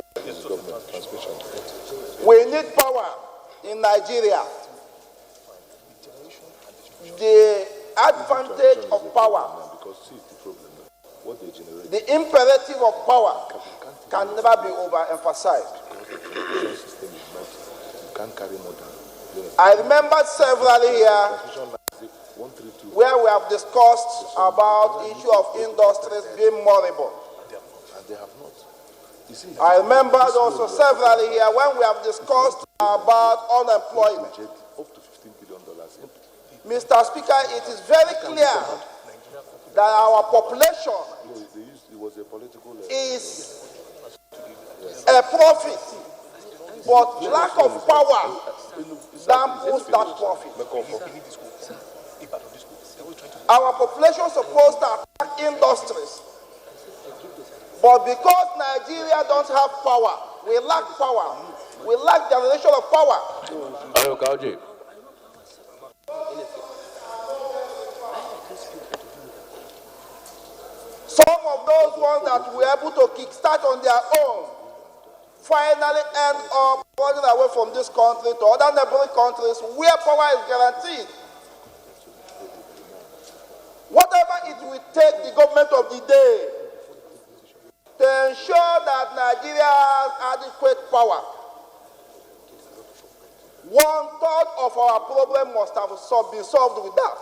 We need power in Nigeria. The advantage of power, the imperative of power can never be overemphasized. I remember severally here where we have discussed about the issue of industries being moribund. I remember also severally here when we have discussed about unemployment. Mr. Speaker, it is very clear that our population is a profit, but lack of power dampens that profit. Our population is supposed to attack industries, but because Nigeria don't have power, we lack generation of power. Some of those ones that were able to kickstart on their own finally end up running away from this country to other neighboring countries where power is guaranteed. Whatever it will take the government of the day to ensure that Nigeria has adequate power, 1/3 of our problem must have been solved with that.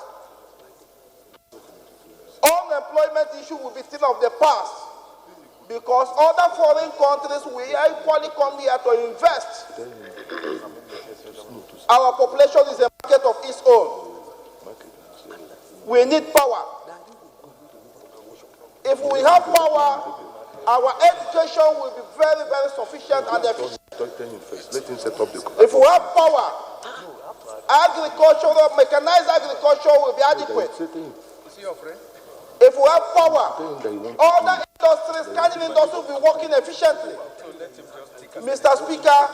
Unemployment issue will be thing of the past because other foreign countries will equally come here to invest. Our population is a market of its own. We need power. If we have power, our education will be very, very sufficient and efficient. If we have power, agricultural, mechanized agriculture will be adequate. If we have power, other industries, canning industry will be working efficiently. Mr. Speaker,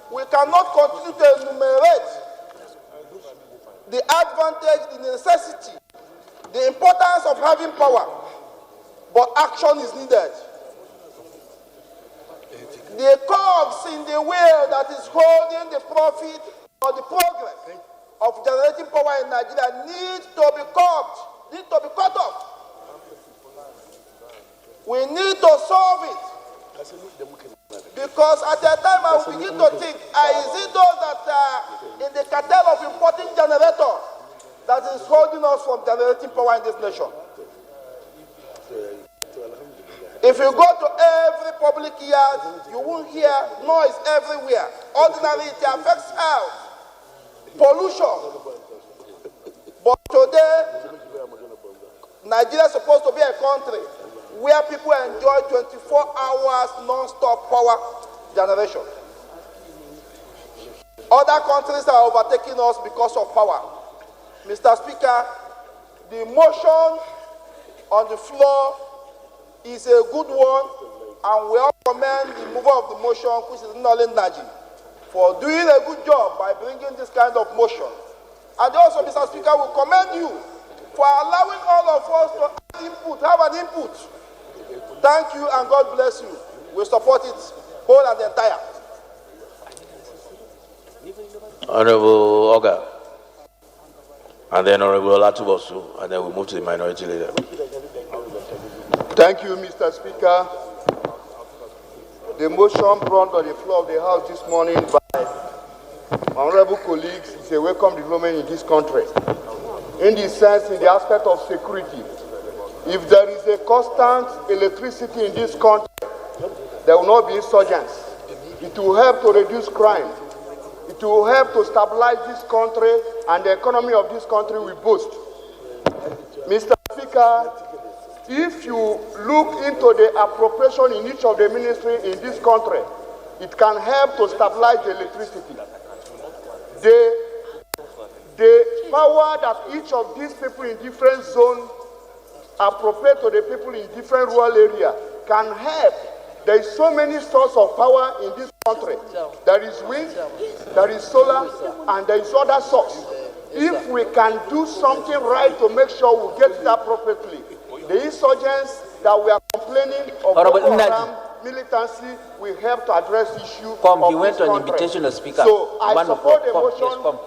we cannot continue to enumerate the advantage, the necessity, the importance of having power, but action is needed. The cogs in the wheel that is holding the profit or the progress of generating power in Nigeria needs to be cut off. We need to solve it. Because at the time I will begin to think, is it those that are in the cartel of importing generators that is holding us from generating power in this nation? If you go to every public yard, you won't hear noise everywhere. Ordinarily, it affects health, pollution. But today, Nigeria is supposed to be a country where people enjoy 24 hours non-stop power generation. Other countries are overtaking us because of power. Mr. Speaker, the motion on the floor is a good one, and we all commend the mover of the motion, which is Nolin Naji, for doing a good job by bringing this kind of motion. And also, Mr. Speaker, we commend you for allowing all of us to have an input. Thank you, and God bless you. We support it, whole and entire. Honorable Oga, and then Honorable Latubosu, and then we move to the minority leader. Thank you, Mr. Speaker. The motion brought on the floor of the House this morning by honorable colleagues is a welcome development in this country. In the sense, in the aspect of security, if there is a constant electricity in this country, there will not be insurgents. It will help to reduce crime. It will help to stabilize this country, and the economy of this country will boost. Mr. Speaker, if you look into the appropriation in each of the ministries in this country, it can help to stabilize the electricity. The power that each of these people in different zones appropriate to the people in different rural areas can help. There is so many sources of power in this country. There is wind, there is solar, and there is other sources. If we can do something right to make sure we get it appropriately, the insurgents that we are complaining of Boko Haram militancy will help to address the issue of he went this on country. invitation of speaker. So I support the motion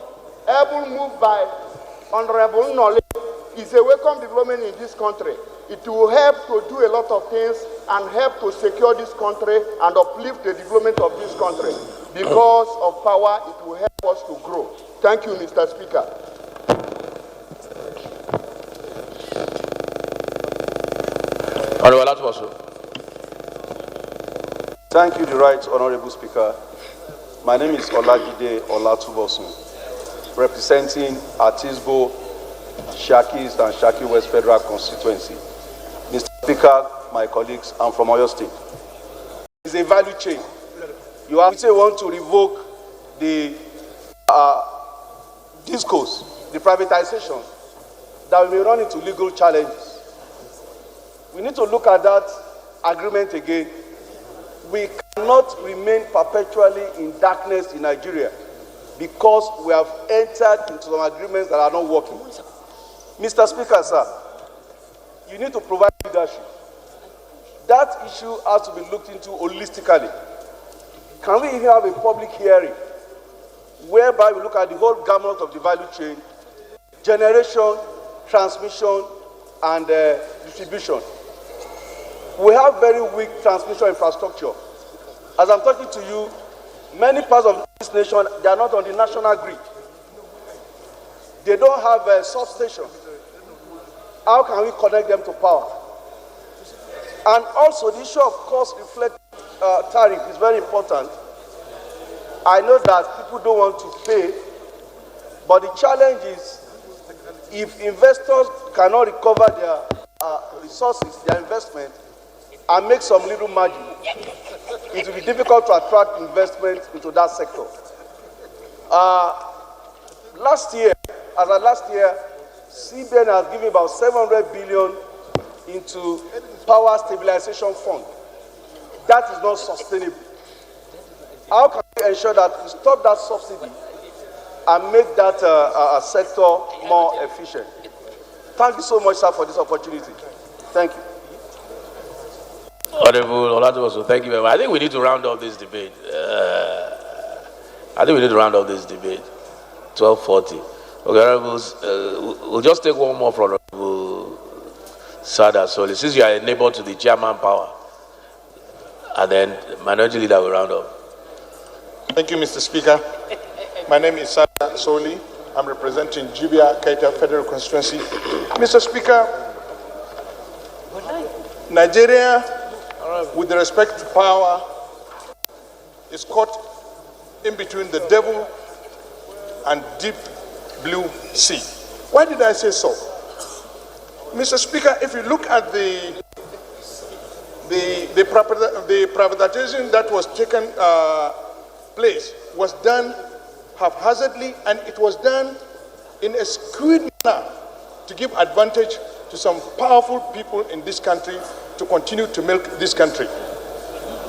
able moved by Honorable Nole is a welcome development in this country. It will help to do a lot of things and help to secure this country and uplift the development of this country. Because of power, it will help us to grow. Thank you, Mr. Speaker. Thank you, the right honorable speaker. My name is Olajide Olatubosun, representing Atisbo, Shaki East and Shaki West Federal Constituency. Mr. Speaker, my colleagues, I'm from Oyo State. It's a value chain. You want to revoke the discourse, the privatization, that we may run into legal challenges. We need to look at that agreement again. We cannot remain perpetually in darkness in Nigeria because we have entered into some agreements that are not working. Mr. Speaker, sir, you need to provide leadership. That issue has to be looked into holistically. Can we even have a public hearing whereby we look at the whole gamut of the value chain, generation, transmission, and distribution? We have very weak transmission infrastructure. As I'm talking to you, many parts of this nation, they are not on the national grid. They don't have a substation. How can we connect them to power? And also, the issue of cost reflect tariff is very important. I know that people don't want to pay, but the challenge is if investors cannot recover their resources, their investment, and make some little margin, it will be difficult to attract investment into that sector. Last year, CBN has given about 700 billion into power stabilization fund. That is not sustainable. How can we ensure that we stop that subsidy and make that sector more efficient? Thank you so much, sir, for this opportunity. Thank you. Honorable Olatubosun, thank you very much. I think we need to round up this debate. 12:40. Okay, Honorables, we'll just take one more from Honorable Sada Soli. Since you are a neighbor to the chairman power, and then minority leader will round up. Thank you, Mr. Speaker. My name is Sada Soli. I'm representing Jibia Kaita Federal Constituency. Mr. Speaker, Nigeria, with respect to power, is caught in between the devil and deep blue sea. Why did I say so? Mr. Speaker, if you look at the privatization that was taken place was done haphazardly, and it was done in a skewed manner to give advantage to some powerful people in this country to continue to milk this country.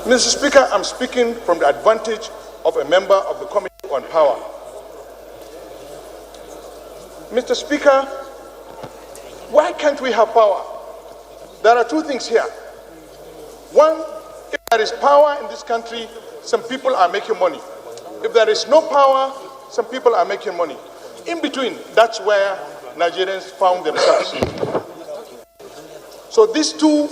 Mr. Speaker, I'm speaking from the advantage of a member of the Committee on Power. Mr. Speaker, why can't we have power? There are two things here. One, if there is power in this country, some people are making money. If there is no power, some people are making money. In between, that's where Nigerians found themselves. So these two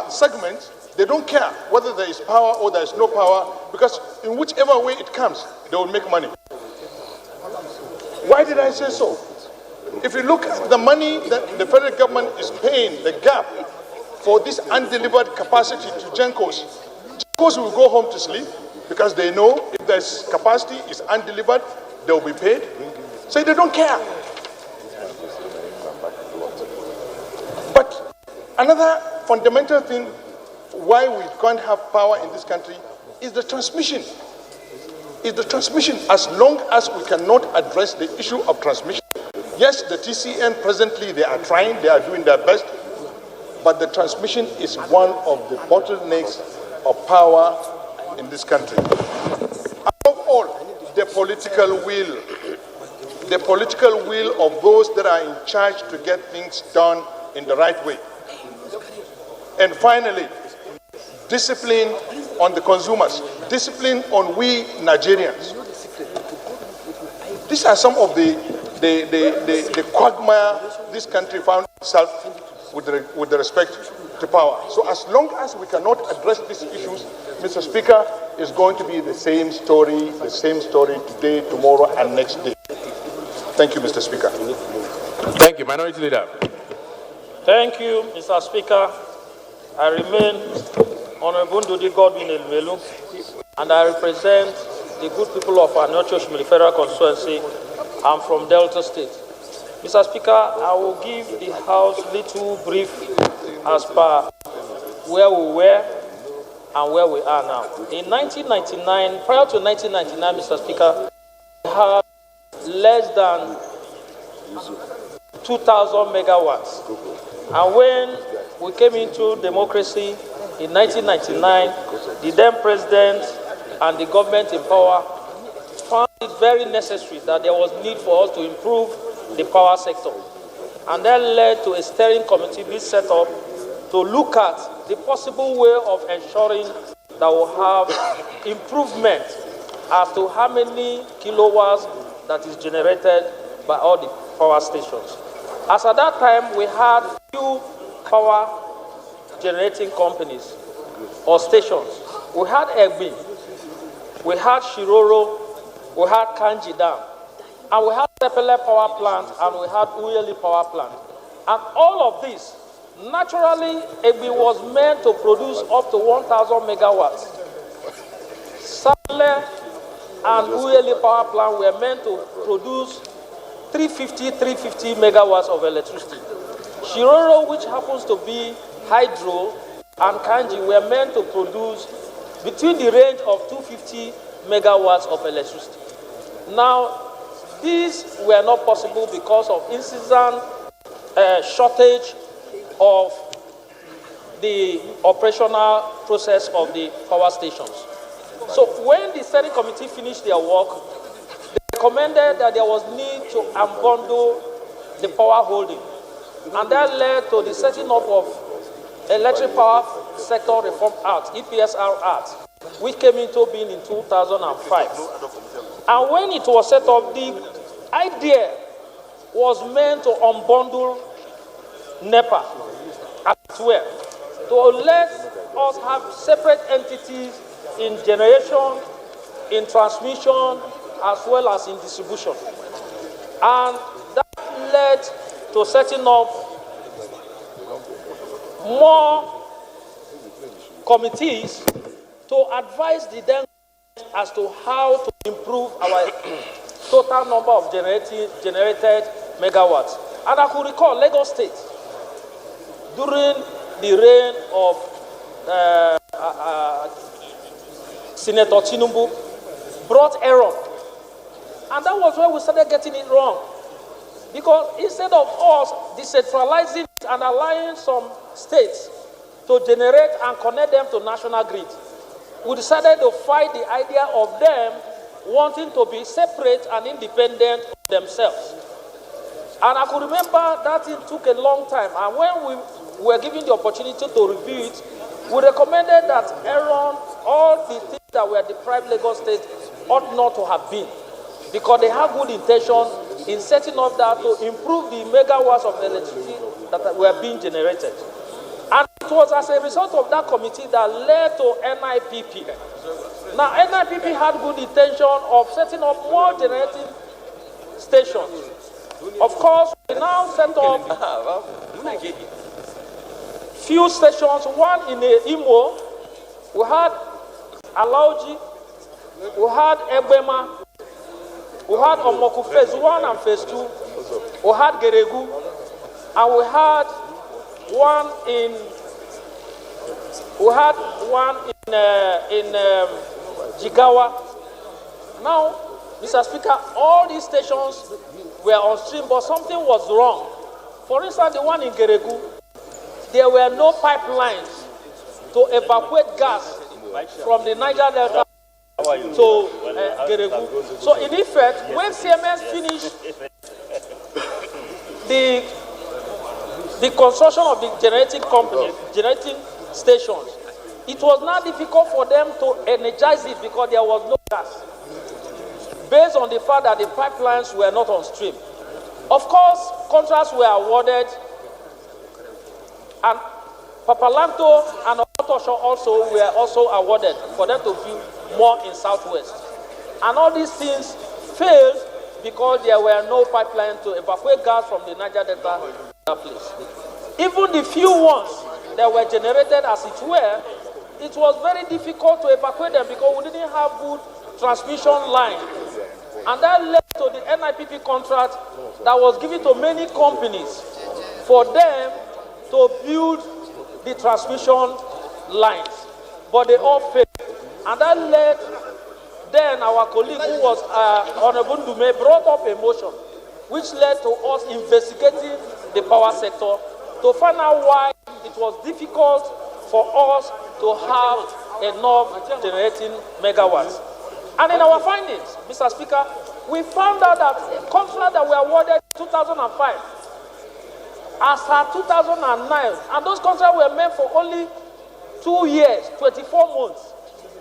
segments, they don't care whether there is power or there is no power, because in whichever way it comes, they will make money. Why did I say so? If you look at the money that the federal government is paying, the gap for this undelivered capacity to GENCOs, GENCOs will go home to sleep because they know if there's capacity is undelivered, they will be paid. So they don't care. But another fundamental thing why we can't have power in this country is the transmission. As long as we cannot address the issue of transmission. Yes, the TCN presently, they are trying, they are doing their best, but the transmission is one of the bottlenecks of power in this country. Above all, the political will of those that are in charge to get things done in the right way. And finally, discipline on the consumers, discipline on we Nigerians. These are some of the the quagmire this country found itself with the respect to power. So as long as we cannot address these issues, Mr. Speaker, it's going to be the same story today, tomorrow, and next day. Thank you, Mr. Speaker. Thank you, Minority Leader. Thank you, Mr. Speaker. I remain Honorable Ndudi Godwin Elmelu, and I represent the good people of our North Church Federal Constituency. I'm from Delta State. Mr. Speaker, I will give the House little brief as per where we were and where we are now. In 1999, prior to 1999, Mr. Speaker, we had less than 2,000 megawatts. And when we came into democracy in 1999, the then president and the government in power found it very necessary that there was need for us to improve the power sector. And that led to a steering committee being set up to look at the possible way of ensuring that we'll have improvement as to how many kilowatts that is generated by all the power stations. As at that time, we had few power generating companies or stations. We had Egbi, we had Shiroro, we had Kanji Dam, and we had Sepele Power Plant, and we had Uyeli Power Plant. And all of this, naturally, Egbi was meant to produce up to 1,000 megawatts. Sepele and Uyeli Power Plant were meant to produce 350 megawatts of electricity. Shiroro, which happens to be hydro, and Kanji were meant to produce between the range of 250 megawatts of electricity. Now, these were not possible because of incessant shortage of the operational process of the power stations. So when the steering committee finished their work, they recommended that there was need to unbundle the power holding. And that led to the setting up of Electric Power Sector Reform Act, EPSR Act, which came into being in 2005. And when it was set up, the idea was meant to unbundle NEPA as well, to let us have separate entities in generation, in transmission, as well as in distribution. And that led to setting up more committees to advise the then as to how to improve our total number of generated megawatts. And I could recall Lagos State, during the reign of Senator Tinubu, brought Aaron. And that was where we started getting it wrong. Because instead of us decentralizing it and allowing some states to generate and connect them to national grid, we decided to fight the idea of them wanting to be separate and independent of themselves. And I could remember that it took a long time. And when we were given the opportunity to review it, we recommended that Aaron, all the things that were deprived Lagos State ought not to have been, because they have good intention in setting up that to improve the megawatts of electricity that were being generated. And it was as a result of that committee that led to NIPP. Now, NIPP had good intention of setting up more generating stations. Of course, we now set up few stations, one in Imo, we had Alauji, we had Ebema, we had Omoku Phase 1 and Phase 2, we had Geregu, and we had one in Jigawa. Now, Mr. Speaker, all these stations were on stream, but something was wrong. For instance, the one in Geregu, there were no pipelines to evacuate gas from the Niger Delta to Geregu. So in effect, when CMS finished the construction of the generating companies, generating stations, it was not difficult for them to energize it because there was no gas, based on the fact that the pipelines were not on stream. Of course, contracts were awarded, and Papalanto and Otosho also were also awarded for them to build more in Southwest. And all these things failed because there were no pipeline to evacuate gas from the Niger Delta to that place. Even the few ones that were generated as it were, it was very difficult to evacuate them because we didn't have good transmission line. And that led to the NIPP contract that was given to many companies for them to build the transmission lines. But they all failed. And that led then our colleague who was Honorable Ndume brought up a motion which led to us investigating the power sector to find out why it was difficult for us to have enough generating megawatts. And in our findings, Mr. Speaker, we found out that contracts that were awarded in 2005 as at 2009, and those contracts were meant for only 2 years, 24 months.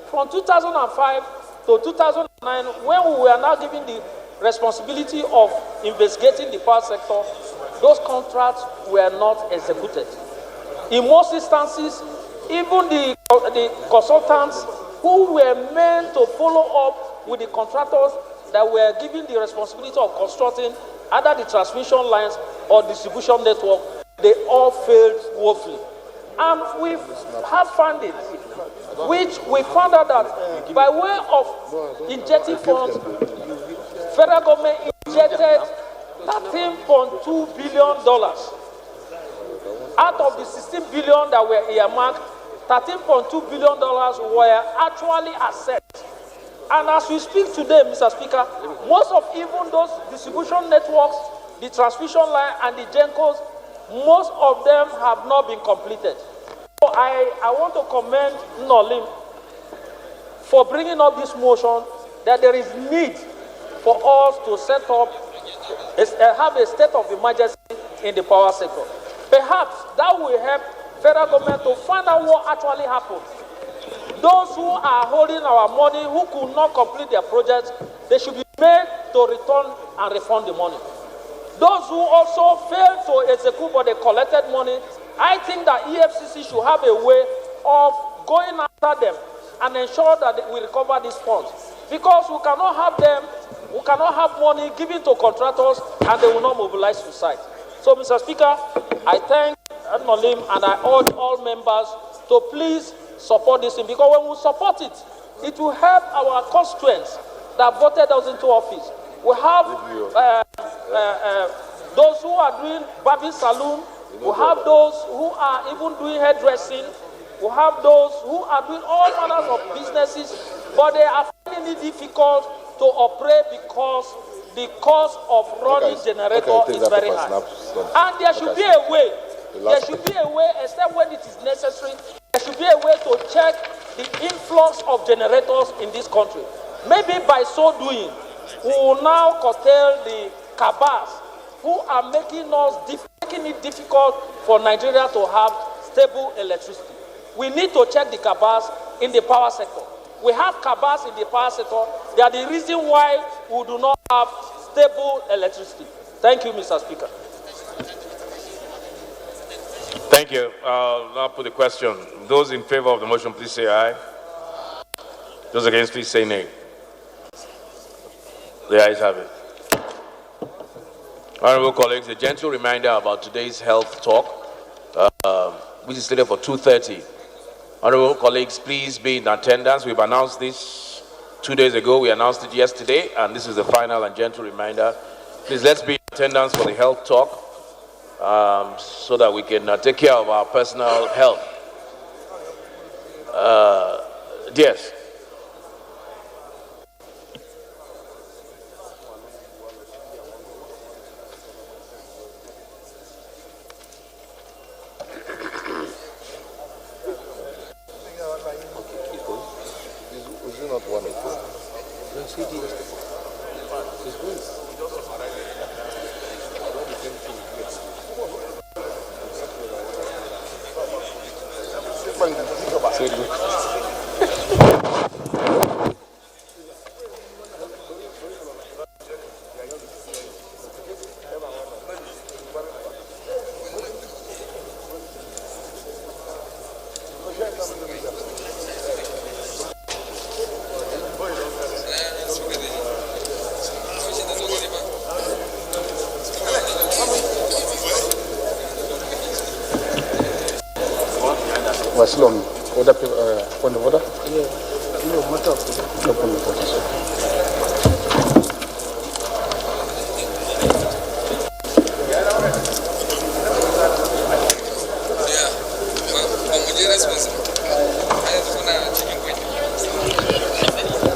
From 2005 to 2009, when we were now given the responsibility of investigating the power sector, those contracts were not executed. In most instances, even the consultants who were meant to follow up with the contractors that were given the responsibility of constructing either the transmission lines or distribution network, they all failed woefully. And we've had findings, which we found out that by way of injecting funds, federal government injected $13.2 billion. Out of the $16 billion that were earmarked, $13.2 billion were actually assets. And as we speak today, Mr. Speaker, most of even those distribution networks, the transmission line and the GENCOs, most of them have not been completed. So I want to commend Nolim for bringing up this motion that there is need for us to set up, have a state of emergency in the power sector. Perhaps that will help federal government to find out what actually happened. Those who are holding our money, who could not complete their projects, they should be made to return and refund the money. Those who also failed to execute but they collected money, I think that EFCC should have a way of going after them and ensure that we recover these funds. Because we cannot have them, we cannot have money given to contractors and they will not mobilize to site. So, Mr. Speaker, I thank Nolim and I urge all members to please support this thing, because when we support it, it will help our constituents that voted us into office. We have those who are doing barber saloon, we have those who are even doing hairdressing, we have those who are doing all manners of businesses, but they are finding it difficult to operate because the cost of running generator is very high. And there should be a way, except when it is necessary, there should be a way to check the influx of generators in this country. Maybe by so doing, we will now curtail the cabals who are making it difficult for Nigeria to have stable electricity. We need to check the cabals in the power sector. We have cabals in the power sector. They are the reason why we do not have stable electricity. Thank you, Mr. Speaker. Thank you. I'll now put the question. Those in favor of the motion, please say aye. Those against, please say nay. The ayes have it. Honorable colleagues, a gentle reminder about today's health talk, which is slated for 2:30. Honorable colleagues, please be in attendance. We've announced this 2 days ago. We announced it yesterday, and this is the final and gentle reminder. Please, let's be in attendance for the health talk so that we can take care of our personal health. Yes. We're still on order, point of order? Yeah. No, matter of No point of order, sir.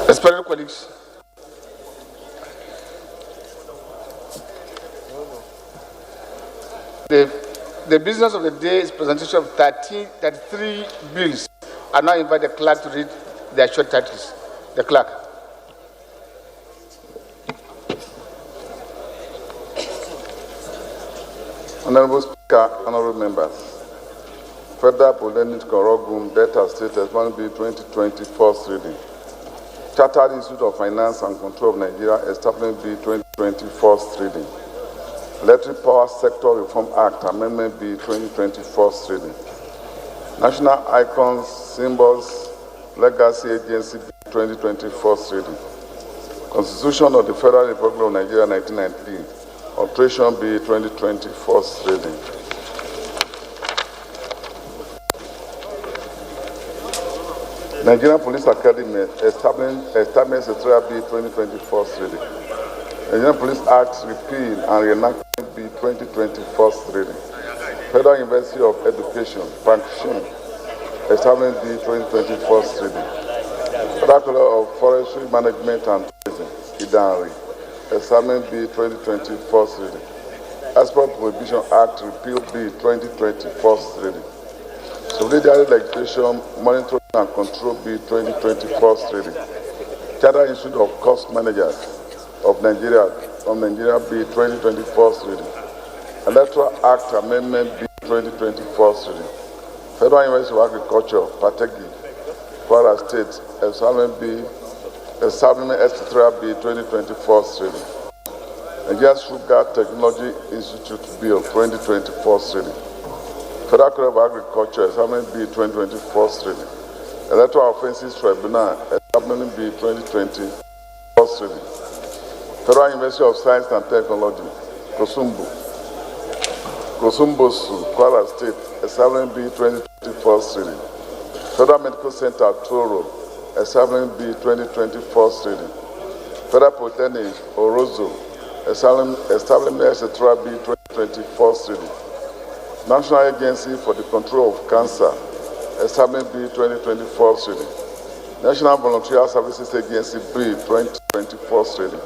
Respected colleagues, the business of the day is presentation of 33 bills. I now invite the clerk to read their short titles. The clerk. Honorable Speaker, honorable members, Federal Polytechnic Korogum Delta State Expansion Bill 2020 first reading. Chartered Institute of Finance and Control of Nigeria Establishment Bill 2020 first reading. Electric Power Sector Reform Act Amendment Bill 2020 first reading. National Icons, Symbols, Legacy Agency Bill 2020 first reading. Constitution of the Federal Republic of Nigeria 1993 Alteration Bill 2020 first reading. Nigerian Police Academy establishment Secretariat Bill 2020 first reading. Nigerian Police Act repeal and reenactment Bill 2020 first reading. Federal University of Education Function establishment Bill 2020 first reading. Federal College of Forestry Management and Tourism Idanri establishment Bill 2020 first reading. Export Prohibition Act repeal Bill 2020 first reading. Subsidiary Legislation Monitoring and Control Bill 2020 first reading. Charter Institute of Cost Managers of Nigeria Bill 2020 first reading. Electoral Act Amendment Bill 2020 first reading. Federal University of Agriculture, Pategi, Kwara State, Establishment Etc. Bill 2020 first reading. Nigeria Sugar Technology Institute Bill 2020 first reading. Federal College of Agriculture Establishment Bill 2020 first reading. Electoral Offences Tribunal Establishment Bill 2020 first reading. Federal University of Science and Technology, Kosumbosu, Kwara State, Establishment Bill 2020 first reading. Federal Medical Center, Toro, Establishment Bill 2020 first reading. Federal Polytechnic, Orozo, Establishment Etc. Bill 2020 first reading. National Agency for the Control of Cancer, Establishment Bill 2020 first reading. National Volunteer Services Agency Bill 2020 first reading.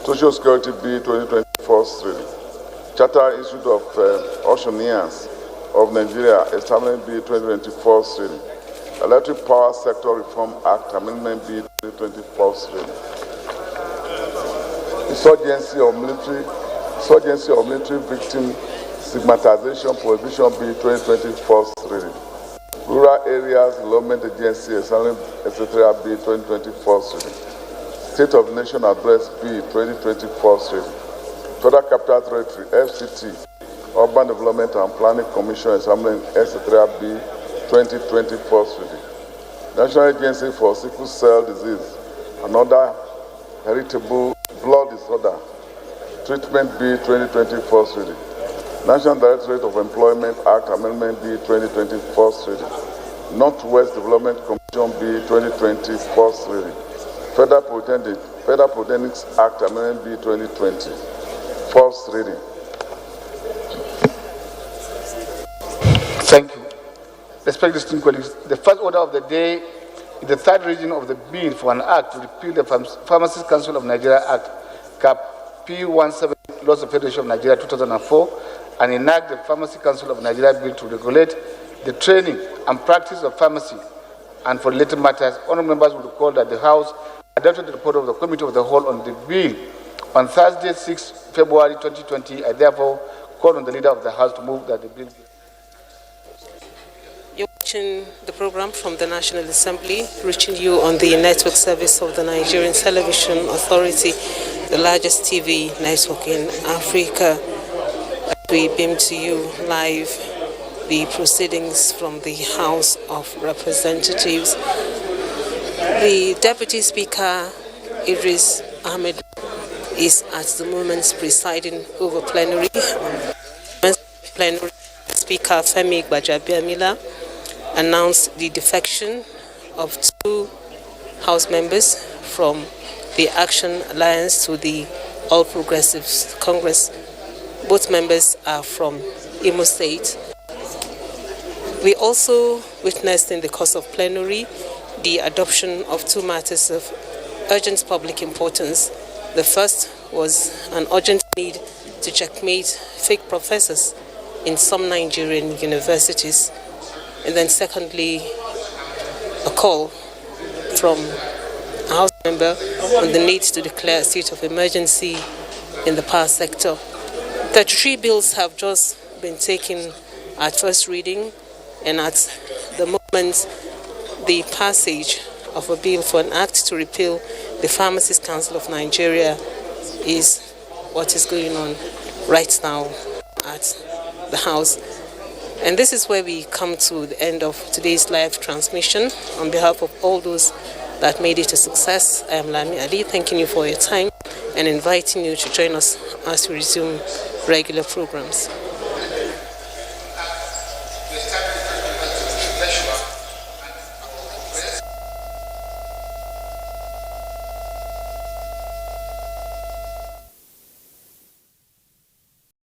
Social Security Bill 2020 first reading. Charter Institute of Oceanians of Nigeria Establishment Bill 2020 first reading. Electric Power Sector Reform Act Amendment Bill 2020 first reading. Insurgency of military victim stigmatization prohibition Bill 2020 first reading. Rural Areas Development Agency etc. Bill 2020 first reading. State of the Nation Address Bill 2020 first reading. Federal Capital Territory FCT Urban Development and Planning Commission etc. Bill 2020 first reading. National Agency for Sickle Cell Disease and other heritable blood disorder treatment Bill 2020 first reading. National Directorate of Employment Act Amendment Bill 2020 first reading. Northwest Development Commission Bill 2020 first reading. Federal Polytechnics Act Amendment Bill 2020 first reading. Thank you. Respected distinguished colleagues, the first order of the day is the third reading of the bill for an act to repeal the Pharmacists Council of Nigeria Act, Cap P17, Laws of Federation of Nigeria 2004, and enact the Pharmacy Council of Nigeria Bill to regulate the training and practice of pharmacy. And for related matters, honorable members will recall that the House adopted the report of the Committee of the Whole on the bill on Thursday, 6 February 2020. I therefore call on the leader of the House to move that the bill be. You're watching the program from the National Assembly, reaching you on the network service of the Nigerian Television Authority, the largest TV network in Africa. We beam to you live the proceedings from the House of Representatives. The Deputy Speaker, Idris Ahmed, is at the moment presiding over plenary. Plenary Speaker Femi Gbajabiamila announced the defection of 2 House members from the Action Alliance to the All Progressives Congress. Both members are from Imo State. We also witnessed in the course of plenary the adoption of 2 matters of urgent public importance. The first was an urgent need to checkmate fake professors in some Nigerian universities. And then secondly, a call from a House member on the need to declare a state of emergency in the power sector. 33 bills have just been taken at first reading, and at the moment, the passage of a bill for an act to repeal the Pharmacists Council of Nigeria is what is going on right now at the House. And this is where we come to the end of today's live transmission. On behalf of all those that made it a success, I am Lami Ali, thanking you for your time and inviting you to join us as we resume regular programs.